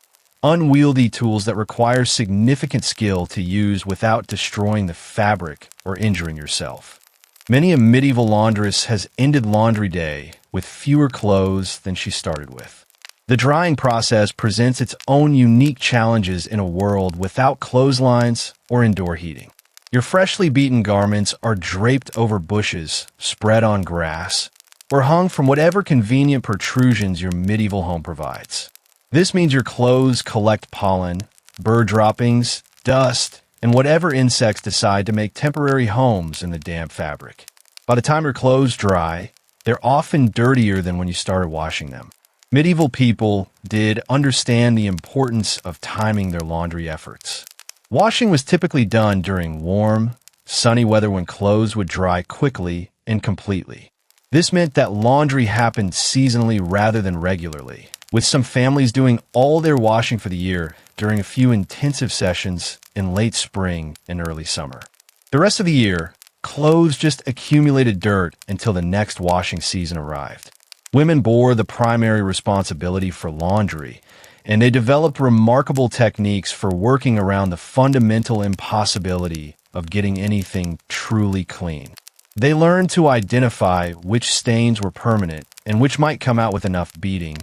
unwieldy tools that require significant skill to use without destroying the fabric or injuring yourself. Many a medieval laundress has ended laundry day with fewer clothes than she started with. The drying process presents its own unique challenges in a world without clotheslines or indoor heating. Your freshly beaten garments are draped over bushes, spread on grass, or hung from whatever convenient protrusions your medieval home provides. This means your clothes collect pollen, bird droppings, dust, and whatever insects decide to make temporary homes in the damp fabric. By the time your clothes dry, they're often dirtier than when you started washing them. Medieval people did understand the importance of timing their laundry efforts. Washing was typically done during warm, sunny weather when clothes would dry quickly and completely. This meant that laundry happened seasonally rather than regularly, with some families doing all their washing for the year during a few intensive sessions in late spring and early summer. The rest of the year, clothes just accumulated dirt until the next washing season arrived. Women bore the primary responsibility for laundry, and they developed remarkable techniques for working around the fundamental impossibility of getting anything truly clean. They learned to identify which stains were permanent and which might come out with enough beating.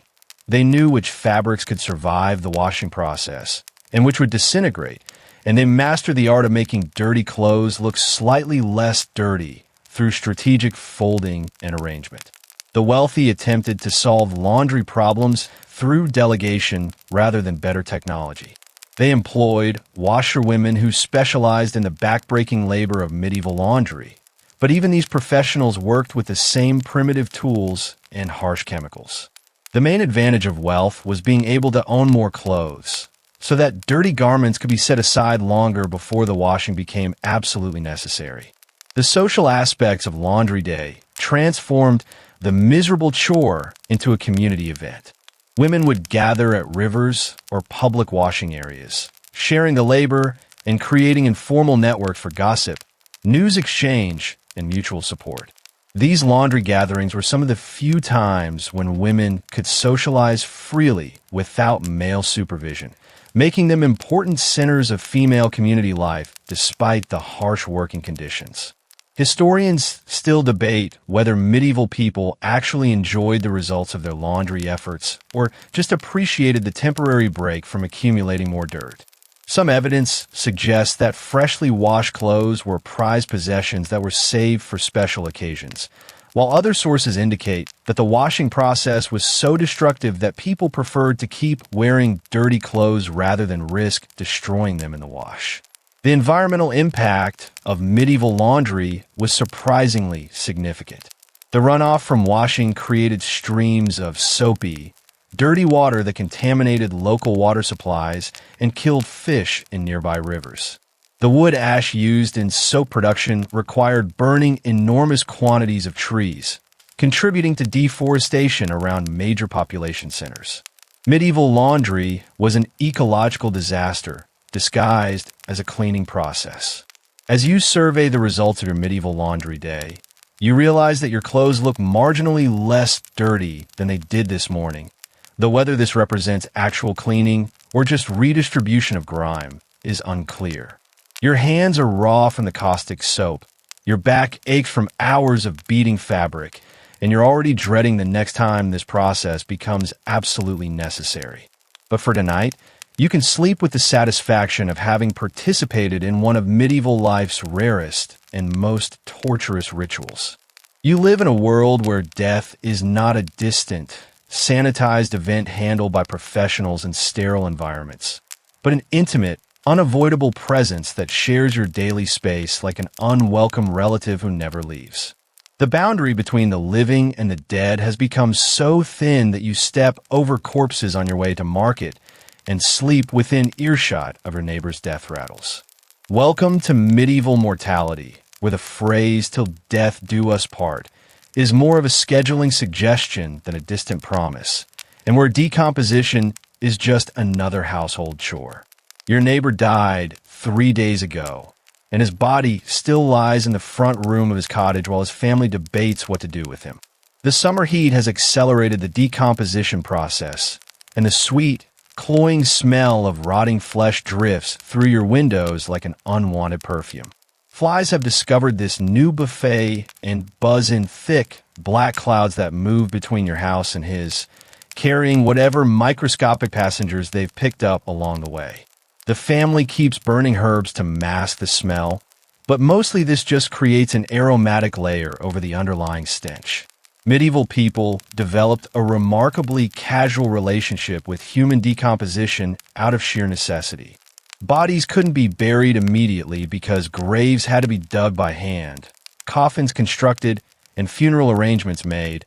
They knew which fabrics could survive the washing process and which would disintegrate, and they mastered the art of making dirty clothes look slightly less dirty through strategic folding and arrangement. The wealthy attempted to solve laundry problems through delegation rather than better technology. They employed washerwomen who specialized in the backbreaking labor of medieval laundry. But even these professionals worked with the same primitive tools and harsh chemicals. The main advantage of wealth was being able to own more clothes, so that dirty garments could be set aside longer before the washing became absolutely necessary. The social aspects of laundry day transformed the miserable chore into a community event. Women would gather at rivers or public washing areas, sharing the labor and creating informal networks for gossip, news exchange, and mutual support. These laundry gatherings were some of the few times when women could socialize freely without male supervision, making them important centers of female community life despite the harsh working conditions. Historians still debate whether medieval people actually enjoyed the results of their laundry efforts or just appreciated the temporary break from accumulating more dirt. Some evidence suggests that freshly washed clothes were prized possessions that were saved for special occasions, while other sources indicate that the washing process was so destructive that people preferred to keep wearing dirty clothes rather than risk destroying them in the wash. The environmental impact of medieval laundry was surprisingly significant. The runoff from washing created streams of soapy, dirty water that contaminated local water supplies and killed fish in nearby rivers. The wood ash used in soap production required burning enormous quantities of trees, contributing to deforestation around major population centers. Medieval laundry was an ecological disaster disguised as a cleaning process. As you survey the results of your medieval laundry day, you realize that your clothes look marginally less dirty than they did this morning, though whether this represents actual cleaning or just redistribution of grime is unclear. Your hands are raw from the caustic soap, your back aches from hours of beating fabric, and you're already dreading the next time this process becomes absolutely necessary. But for tonight, you can sleep with the satisfaction of having participated in one of medieval life's rarest and most torturous rituals. You live in a world where death is not a distant, sanitized event handled by professionals in sterile environments, but an intimate, unavoidable presence that shares your daily space like an unwelcome relative who never leaves. The boundary between the living and the dead has become so thin that you step over corpses on your way to market and sleep within earshot of your neighbor's death rattles. Welcome to medieval mortality, where the phrase "till death do us part" is more of a scheduling suggestion than a distant promise, and where decomposition is just another household chore. Your neighbor died 3 days ago, and his body still lies in the front room of his cottage while his family debates what to do with him. The summer heat has accelerated the decomposition process, and the sweet, cloying smell of rotting flesh drifts through your windows like an unwanted perfume. Flies have discovered this new buffet and buzz in thick, black clouds that move between your house and his, carrying whatever microscopic passengers they've picked up along the way. The family keeps burning herbs to mask the smell, but mostly this just creates an aromatic layer over the underlying stench. Medieval people developed a remarkably casual relationship with human decomposition out of sheer necessity. Bodies couldn't be buried immediately because graves had to be dug by hand, coffins constructed, and funeral arrangements made,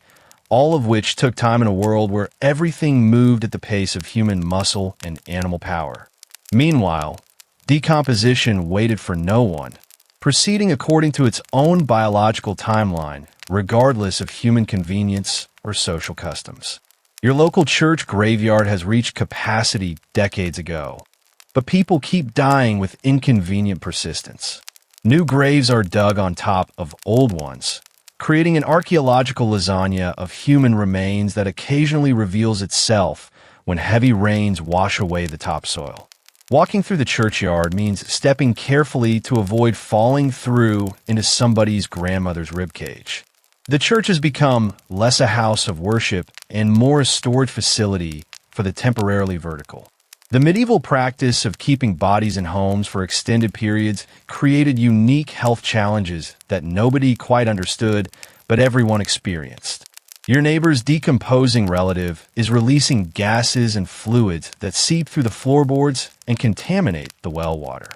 all of which took time in a world where everything moved at the pace of human muscle and animal power. Meanwhile, decomposition waited for no one, proceeding according to its own biological timeline, regardless of human convenience or social customs. Your local church graveyard has reached capacity decades ago, but people keep dying with inconvenient persistence. New graves are dug on top of old ones, creating an archaeological lasagna of human remains that occasionally reveals itself when heavy rains wash away the topsoil. Walking through the churchyard means stepping carefully to avoid falling through into somebody's grandmother's ribcage. The church has become less a house of worship and more a storage facility for the temporarily vertical. The medieval practice of keeping bodies in homes for extended periods created unique health challenges that nobody quite understood, but everyone experienced. Your neighbor's decomposing relative is releasing gases and fluids that seep through the floorboards and contaminate the well water.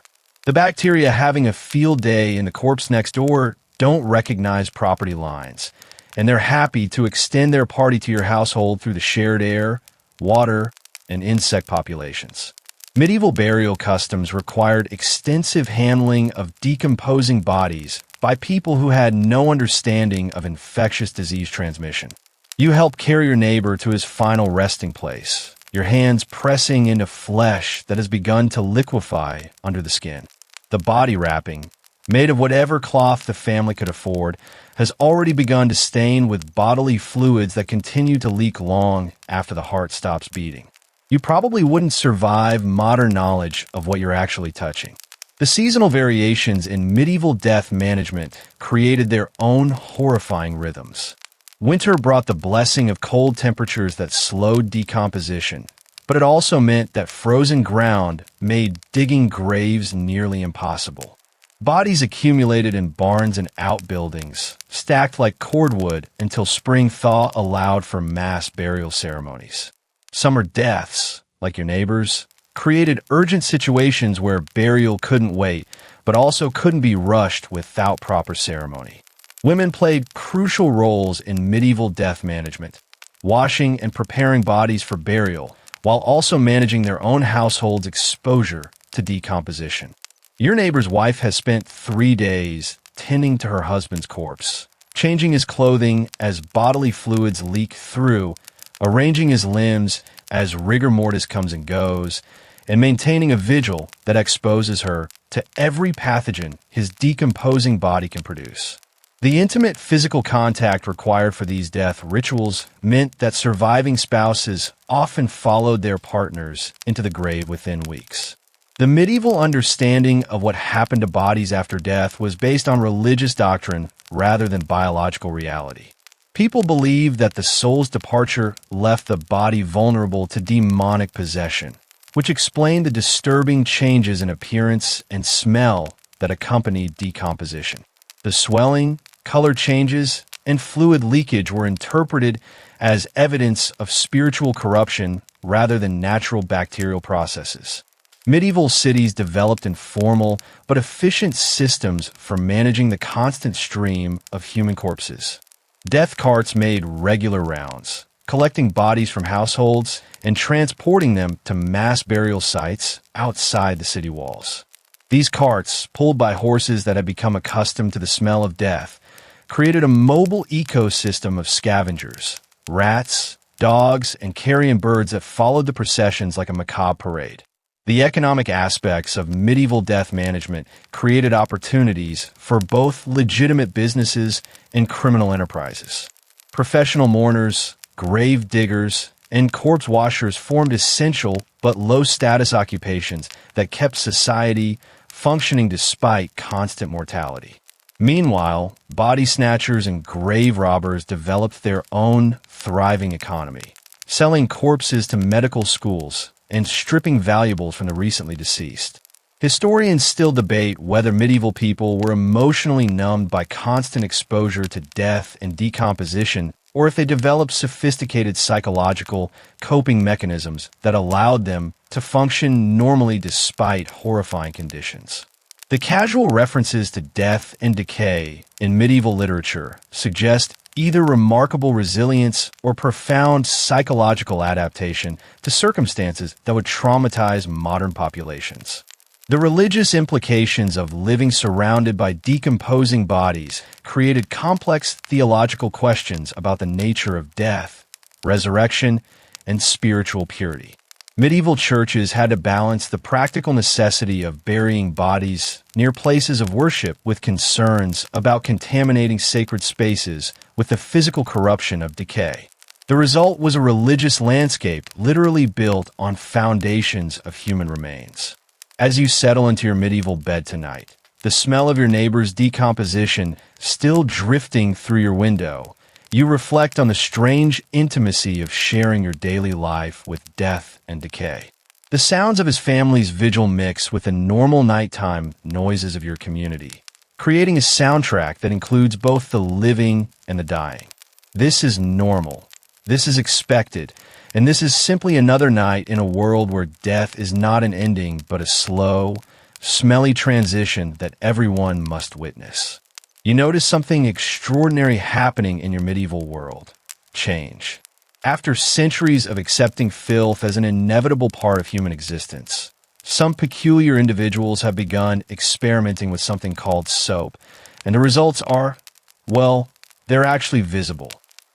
The bacteria having a field day in the corpse next door don't recognize property lines, and they're happy to extend their party to your household through the shared air, water, and insect populations. Medieval burial customs required extensive handling of decomposing bodies by people who had no understanding of infectious disease transmission. You help carry your neighbor to his final resting place, your hands pressing into flesh that has begun to liquefy under the skin. The body wrapping, made of whatever cloth the family could afford, has already begun to stain with bodily fluids that continue to leak long after the heart stops beating. You probably wouldn't survive modern knowledge of what you're actually touching. The seasonal variations in medieval death management created their own horrifying rhythms. Winter brought the blessing of cold temperatures that slowed decomposition, but it also meant that frozen ground made digging graves nearly impossible. Bodies accumulated in barns and outbuildings, stacked like cordwood until spring thaw allowed for mass burial ceremonies. Summer deaths, like your neighbors, created urgent situations where burial couldn't wait, but also couldn't be rushed without proper ceremony. Women played crucial roles in medieval death management, washing and preparing bodies for burial, while also managing their own household's exposure to decomposition. Your neighbor's wife has spent 3 days tending to her husband's corpse, changing his clothing as bodily fluids leak through, arranging his limbs as rigor mortis comes and goes, and maintaining a vigil that exposes her to every pathogen his decomposing body can produce. The intimate physical contact required for these death rituals meant that surviving spouses often followed their partners into the grave within weeks. The medieval understanding of what happened to bodies after death was based on religious doctrine rather than biological reality. People believed that the soul's departure left the body vulnerable to demonic possession, which explained the disturbing changes in appearance and smell that accompanied decomposition. The swelling, color changes, and fluid leakage were interpreted as evidence of spiritual corruption rather than natural bacterial processes. Medieval cities developed informal but efficient systems for managing the constant stream of human corpses. Death carts made regular rounds, collecting bodies from households and transporting them to mass burial sites outside the city walls. These carts, pulled by horses that had become accustomed to the smell of death, created a mobile ecosystem of scavengers, rats, dogs, and carrion birds that followed the processions like a macabre parade. The economic aspects of medieval death management created opportunities for both legitimate businesses and criminal enterprises. Professional mourners, grave diggers, and corpse washers formed essential but low-status occupations that kept society functioning despite constant mortality. Meanwhile, body snatchers and grave robbers developed their own thriving economy, selling corpses to medical schools and stripping valuables from the recently deceased. Historians still debate whether medieval people were emotionally numbed by constant exposure to death and decomposition, or if they developed sophisticated psychological coping mechanisms that allowed them to function normally despite horrifying conditions. The casual references to death and decay in medieval literature suggest either remarkable resilience or profound psychological adaptation to circumstances that would traumatize modern populations. The religious implications of living surrounded by decomposing bodies created complex theological questions about the nature of death, resurrection, and spiritual purity. Medieval churches had to balance the practical necessity of burying bodies near places of worship with concerns about contaminating sacred spaces with the physical corruption of decay. The result was a religious landscape literally built on foundations of human remains. As you settle into your medieval bed tonight, the smell of your neighbor's decomposition still drifting through your window, you reflect on the strange intimacy of sharing your daily life with death and decay. The sounds of his family's vigil mix with the normal nighttime noises of your community, creating a soundtrack that includes both the living and the dying. This is normal. This is expected. And this is simply another night in a world where death is not an ending, but a slow, smelly transition that everyone must witness. You notice something extraordinary happening in your medieval world. Change. After centuries of accepting filth as an inevitable part of human existence, some peculiar individuals have begun experimenting with something called soap, and the results are, well, they're actually visible.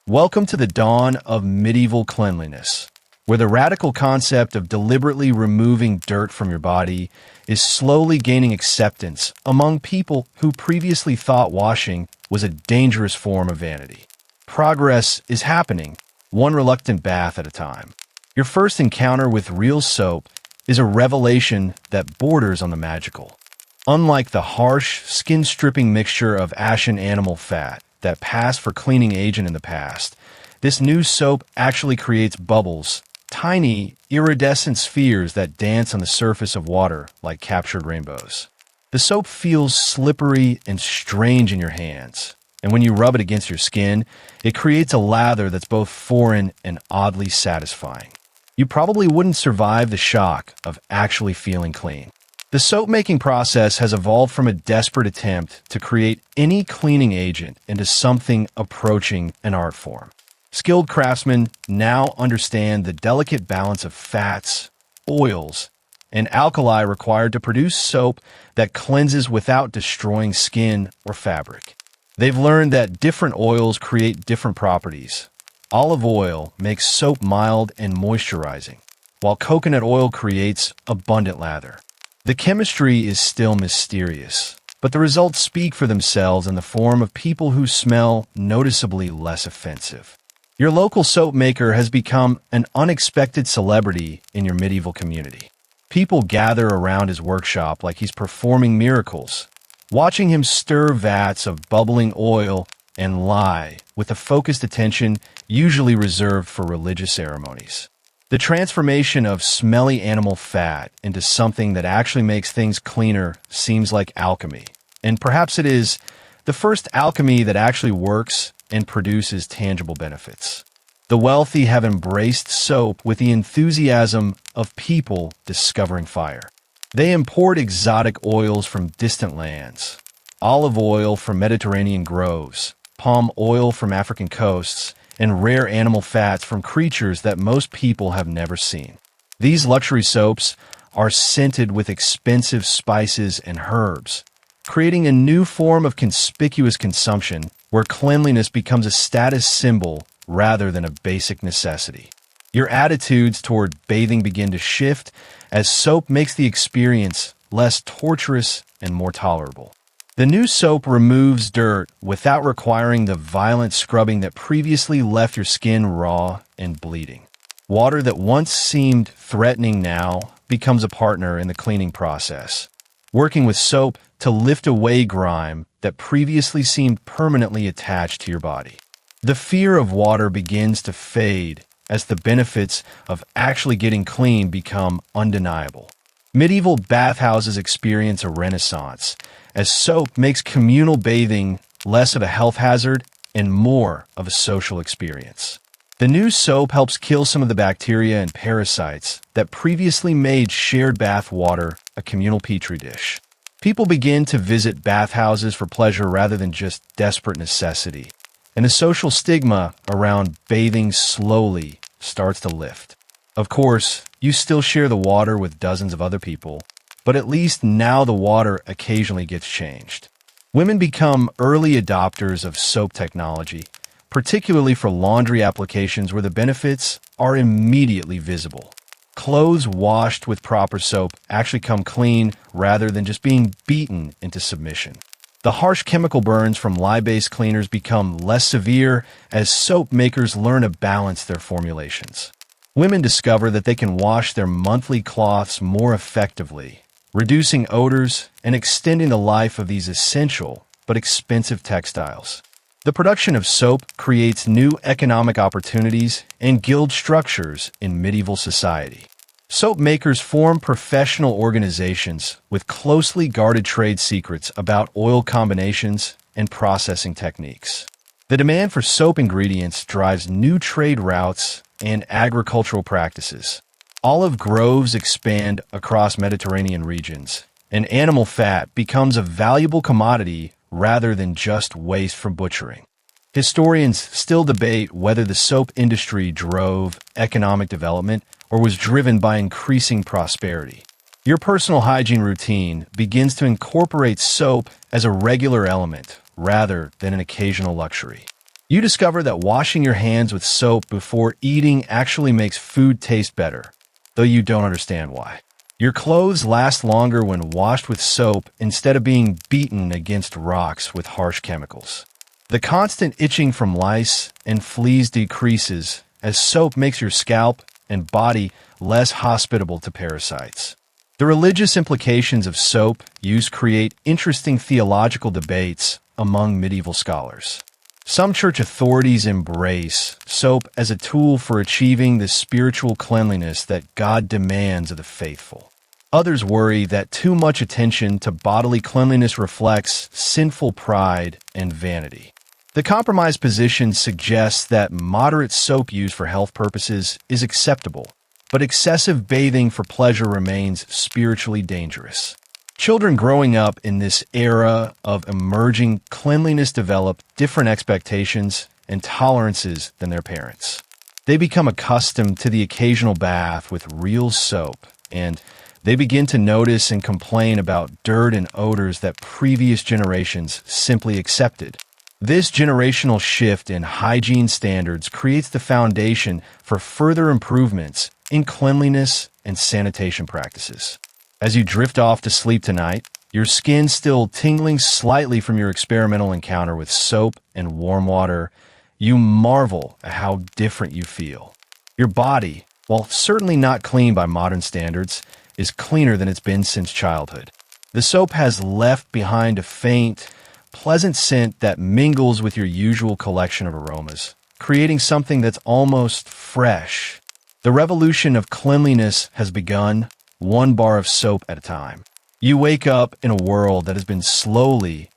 Welcome to the dawn of medieval cleanliness, where the radical concept of deliberately removing dirt from your body is slowly gaining acceptance among people who previously thought washing was a dangerous form of vanity. Progress is happening, one reluctant bath at a time. Your first encounter with real soap is a revelation that borders on the magical. Unlike the harsh, skin-stripping mixture of ashen animal fat that passed for cleaning agent in the past, this new soap actually creates bubbles, tiny, iridescent spheres that dance on the surface of water like captured rainbows. The soap feels slippery and strange in your hands, and when you rub it against your skin, it creates a lather that's both foreign and oddly satisfying. You probably wouldn't survive the shock of actually feeling clean. The soap-making process has evolved from a desperate attempt to create any cleaning agent into something approaching an art form. Skilled craftsmen now understand the delicate balance of fats, oils, and alkali required to produce soap that cleanses without destroying skin or fabric. They've learned that different oils create different properties. Olive oil makes soap mild and moisturizing, while coconut oil creates abundant lather. The chemistry is still mysterious, but the results speak for themselves in the form of people who smell noticeably less offensive. Your local soap maker has become an unexpected celebrity in your medieval community. People gather around his workshop like he's performing miracles, watching him stir vats of bubbling oil and lie with a focused attention usually reserved for religious ceremonies. The transformation of smelly animal fat into something that actually makes things cleaner seems like alchemy. And perhaps it is the first alchemy that actually works and produces tangible benefits. The wealthy have embraced soap with the enthusiasm of people discovering fire. They import exotic oils from distant lands, olive oil from Mediterranean groves, palm oil from African coasts, and rare animal fats from creatures that most people have never seen. These luxury soaps are scented with expensive spices and herbs, creating a new form of conspicuous consumption where cleanliness becomes a status symbol rather than a basic necessity. Your attitudes toward bathing begin to shift as soap makes the experience less torturous and more tolerable. The new soap removes dirt without requiring the violent scrubbing that previously left your skin raw and bleeding. Water that once seemed threatening now becomes a partner in the cleaning process, working with soap to lift away grime that previously seemed permanently attached to your body. The fear of water begins to fade as the benefits of actually getting clean become undeniable. Medieval bathhouses experience a renaissance as soap makes communal bathing less of a health hazard and more of a social experience. The new soap helps kill some of the bacteria and parasites that previously made shared bath water a communal petri dish. People begin to visit bathhouses for pleasure rather than just desperate necessity, and the social stigma around bathing slowly starts to lift. Of course, you still share the water with dozens of other people, but at least now the water occasionally gets changed. Women become early adopters of soap technology, particularly for laundry applications where the benefits are immediately visible. Clothes washed with proper soap actually come clean rather than just being beaten into submission. The harsh chemical burns from lye-based cleaners become less severe as soap makers learn to balance their formulations. Women discover that they can wash their monthly cloths more effectively, reducing odors and extending the life of these essential but expensive textiles. The production of soap creates new economic opportunities and guild structures in medieval society. Soap makers form professional organizations with closely guarded trade secrets about oil combinations and processing techniques. The demand for soap ingredients drives new trade routes and agricultural practices. Olive groves expand across Mediterranean regions, and animal fat becomes a valuable commodity rather than just waste from butchering. Historians still debate whether the soap industry drove economic development or was driven by increasing prosperity. Your personal hygiene routine begins to incorporate soap as a regular element rather than an occasional luxury. You discover that washing your hands with soap before eating actually makes food taste better, though you don't understand why. Your clothes last longer when washed with soap instead of being beaten against rocks with harsh chemicals. The constant itching from lice and fleas decreases as soap makes your scalp and body less hospitable to parasites. The religious implications of soap use create interesting theological debates among medieval scholars. Some church authorities embrace soap as a tool for achieving the spiritual cleanliness that God demands of the faithful. Others worry that too much attention to bodily cleanliness reflects sinful pride and vanity. The compromise position suggests that moderate soap use for health purposes is acceptable, but excessive bathing for pleasure remains spiritually dangerous. Children growing up in this era of emerging cleanliness develop different expectations and tolerances than their parents. They become accustomed to the occasional bath with real soap, and they begin to notice and complain about dirt and odors that previous generations simply accepted. This generational shift in hygiene standards creates the foundation for further improvements in cleanliness and sanitation practices. As you drift off to sleep tonight, your skin still tingling slightly from your experimental encounter with soap and warm water, you marvel at how different you feel. Your body, while certainly not clean by modern standards, is cleaner than it's been since childhood. The soap has left behind a faint, pleasant scent that mingles with your usual collection of aromas, creating something that's almost fresh. The revolution of cleanliness has begun, one bar of soap at a time. You wake up in a world that has been slowly,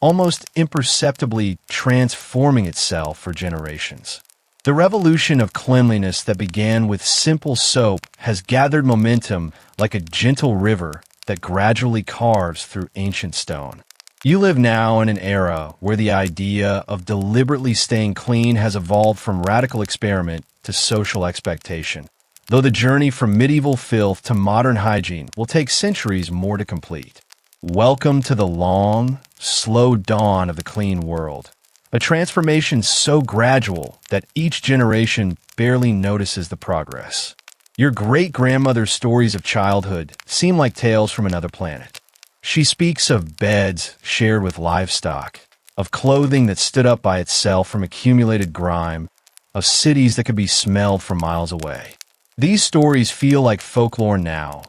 almost imperceptibly transforming itself for generations. The revolution of cleanliness that began with simple soap has gathered momentum like a gentle river that gradually carves through ancient stone. You live now in an era where the idea of deliberately staying clean has evolved from radical experiment to social expectation, though the journey from medieval filth to modern hygiene will take centuries more to complete. Welcome to the long, slow dawn of the clean world, a transformation so gradual that each generation barely notices the progress. Your great-grandmother's stories of childhood seem like tales from another planet. She speaks of beds shared with livestock, of clothing that stood up by itself from accumulated grime, of cities that could be smelled from miles away. These stories feel like folklore now,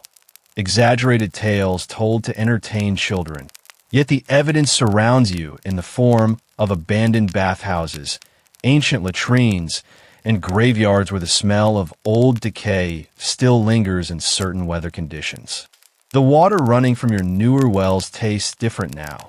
exaggerated tales told to entertain children. Yet the evidence surrounds you in the form of abandoned bathhouses, ancient latrines, and graveyards where the smell of old decay still lingers in certain weather conditions. The water running from your newer wells tastes different now.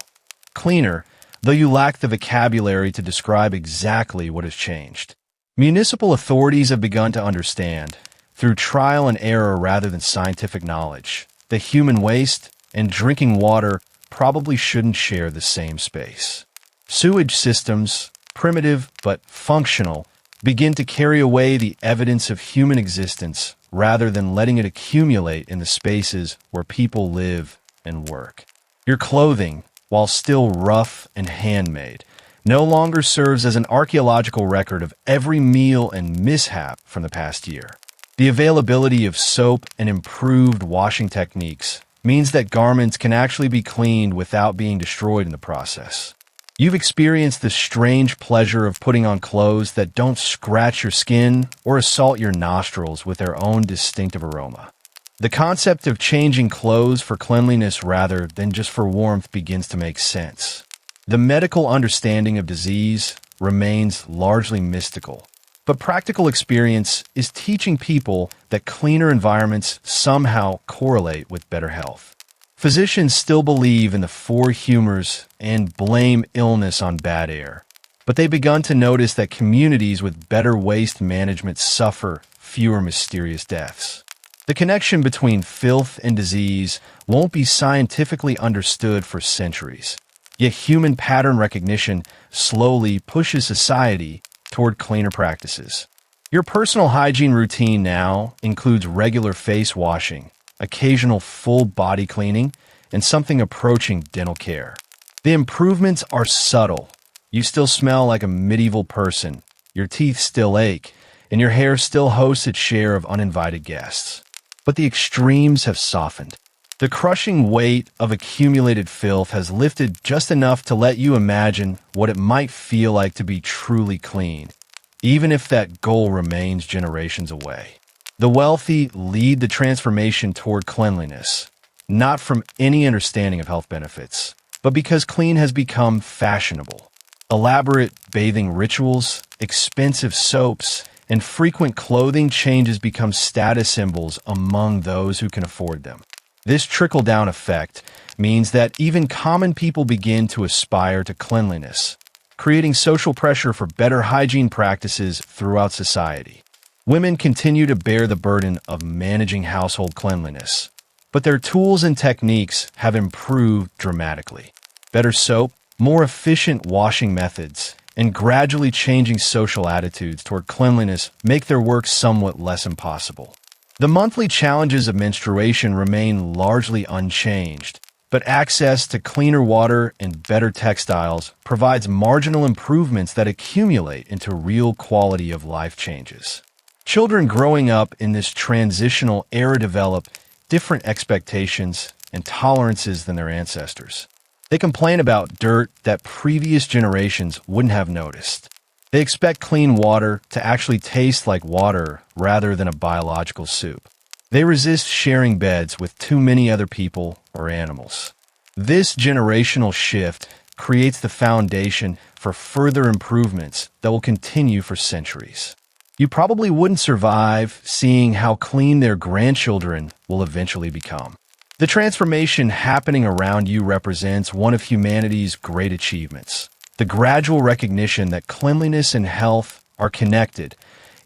Cleaner, though you lack the vocabulary to describe exactly what has changed. Municipal authorities have begun to understand, through trial and error rather than scientific knowledge, that human waste and drinking water probably shouldn't share the same space. Sewage systems, primitive but functional, begin to carry away the evidence of human existence rather than letting it accumulate in the spaces where people live and work. Your clothing, while still rough and handmade, no longer serves as an archaeological record of every meal and mishap from the past year. The availability of soap and improved washing techniques means that garments can actually be cleaned without being destroyed in the process. You've experienced the strange pleasure of putting on clothes that don't scratch your skin or assault your nostrils with their own distinctive aroma. The concept of changing clothes for cleanliness rather than just for warmth begins to make sense. The medical understanding of disease remains largely mystical, but practical experience is teaching people that cleaner environments somehow correlate with better health. Physicians still believe in the four humors and blame illness on bad air, but they've begun to notice that communities with better waste management suffer fewer mysterious deaths. The connection between filth and disease won't be scientifically understood for centuries, yet human pattern recognition slowly pushes society toward cleaner practices. Your personal hygiene routine now includes regular face washing, occasional full body cleaning, and something approaching dental care. The improvements are subtle. You still smell like a medieval person, your teeth still ache, and your hair still hosts its share of uninvited guests. But the extremes have softened. The crushing weight of accumulated filth has lifted just enough to let you imagine what it might feel like to be truly clean, even if that goal remains generations away. The wealthy lead the transformation toward cleanliness, not from any understanding of health benefits, but because clean has become fashionable. Elaborate bathing rituals, expensive soaps, and frequent clothing changes become status symbols among those who can afford them. This trickle-down effect means that even common people begin to aspire to cleanliness, creating social pressure for better hygiene practices throughout society. Women continue to bear the burden of managing household cleanliness, but their tools and techniques have improved dramatically. Better soap, more efficient washing methods, and gradually changing social attitudes toward cleanliness make their work somewhat less impossible. The monthly challenges of menstruation remain largely unchanged, but access to cleaner water and better textiles provides marginal improvements that accumulate into real quality of life changes. Children growing up in this transitional era develop different expectations and tolerances than their ancestors. They complain about dirt that previous generations wouldn't have noticed. They expect clean water to actually taste like water rather than a biological soup. They resist sharing beds with too many other people or animals. This generational shift creates the foundation for further improvements that will continue for centuries. You probably wouldn't survive seeing how clean their grandchildren will eventually become. The transformation happening around you represents one of humanity's great achievements. The gradual recognition that cleanliness and health are connected,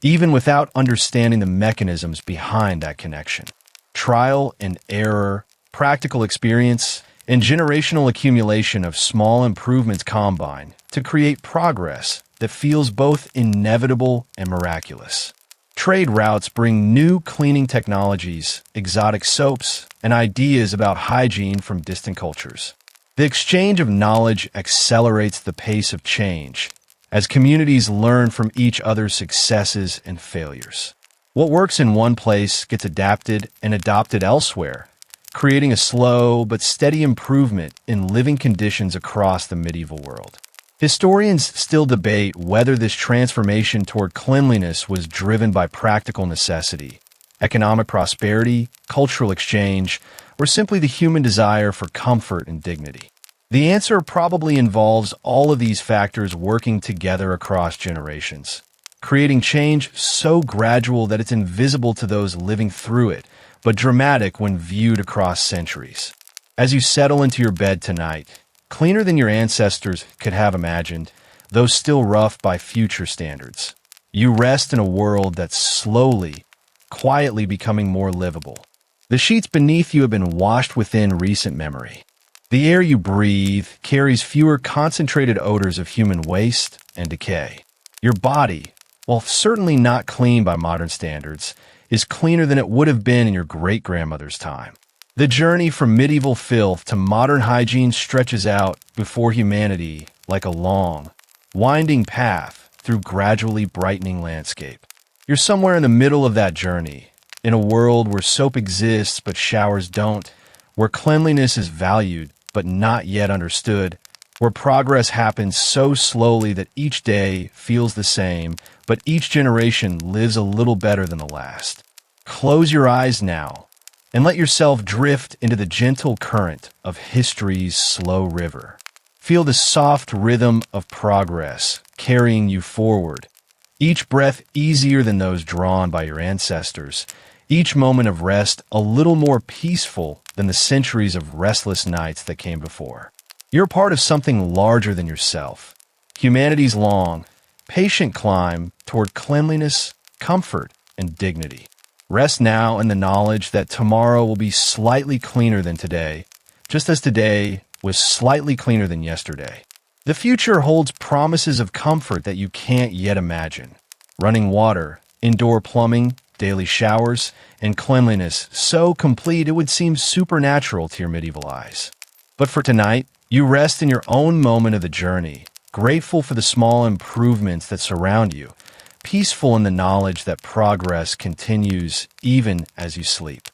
even without understanding the mechanisms behind that connection. Trial and error, practical experience, and generational accumulation of small improvements combine to create progress that feels both inevitable and miraculous. Trade routes bring new cleaning technologies, exotic soaps, and ideas about hygiene from distant cultures. The exchange of knowledge accelerates the pace of change as communities learn from each other's successes and failures. What works in one place gets adapted and adopted elsewhere, creating a slow but steady improvement in living conditions across the medieval world. Historians still debate whether this transformation toward cleanliness was driven by practical necessity, economic prosperity, cultural exchange, or simply the human desire for comfort and dignity. The answer probably involves all of these factors working together across generations, creating change so gradual that it's invisible to those living through it, but dramatic when viewed across centuries. As you settle into your bed tonight, cleaner than your ancestors could have imagined, though still rough by future standards, you rest in a world that's slowly, quietly becoming more livable. The sheets beneath you have been washed within recent memory. The air you breathe carries fewer concentrated odors of human waste and decay. Your body, while certainly not clean by modern standards, is cleaner than it would have been in your great-grandmother's time. The journey from medieval filth to modern hygiene stretches out before humanity like a long, winding path through gradually brightening landscape. You're somewhere in the middle of that journey, in a world where soap exists but showers don't, where cleanliness is valued but not yet understood, where progress happens so slowly that each day feels the same, but each generation lives a little better than the last. Close your eyes now and let yourself drift into the gentle current of history's slow river. Feel the soft rhythm of progress carrying you forward, each breath easier than those drawn by your ancestors, each moment of rest a little more peaceful than the centuries of restless nights that came before. You're part of something larger than yourself, humanity's long, patient climb toward cleanliness, comfort, and dignity. Rest now in the knowledge that tomorrow will be slightly cleaner than today, just as today was slightly cleaner than yesterday. The future holds promises of comfort that you can't yet imagine. Running water, indoor plumbing, daily showers, and cleanliness so complete it would seem supernatural to your medieval eyes. But for tonight, you rest in your own moment of the journey, grateful for the small improvements that surround you, peaceful in the knowledge that progress continues even as you sleep.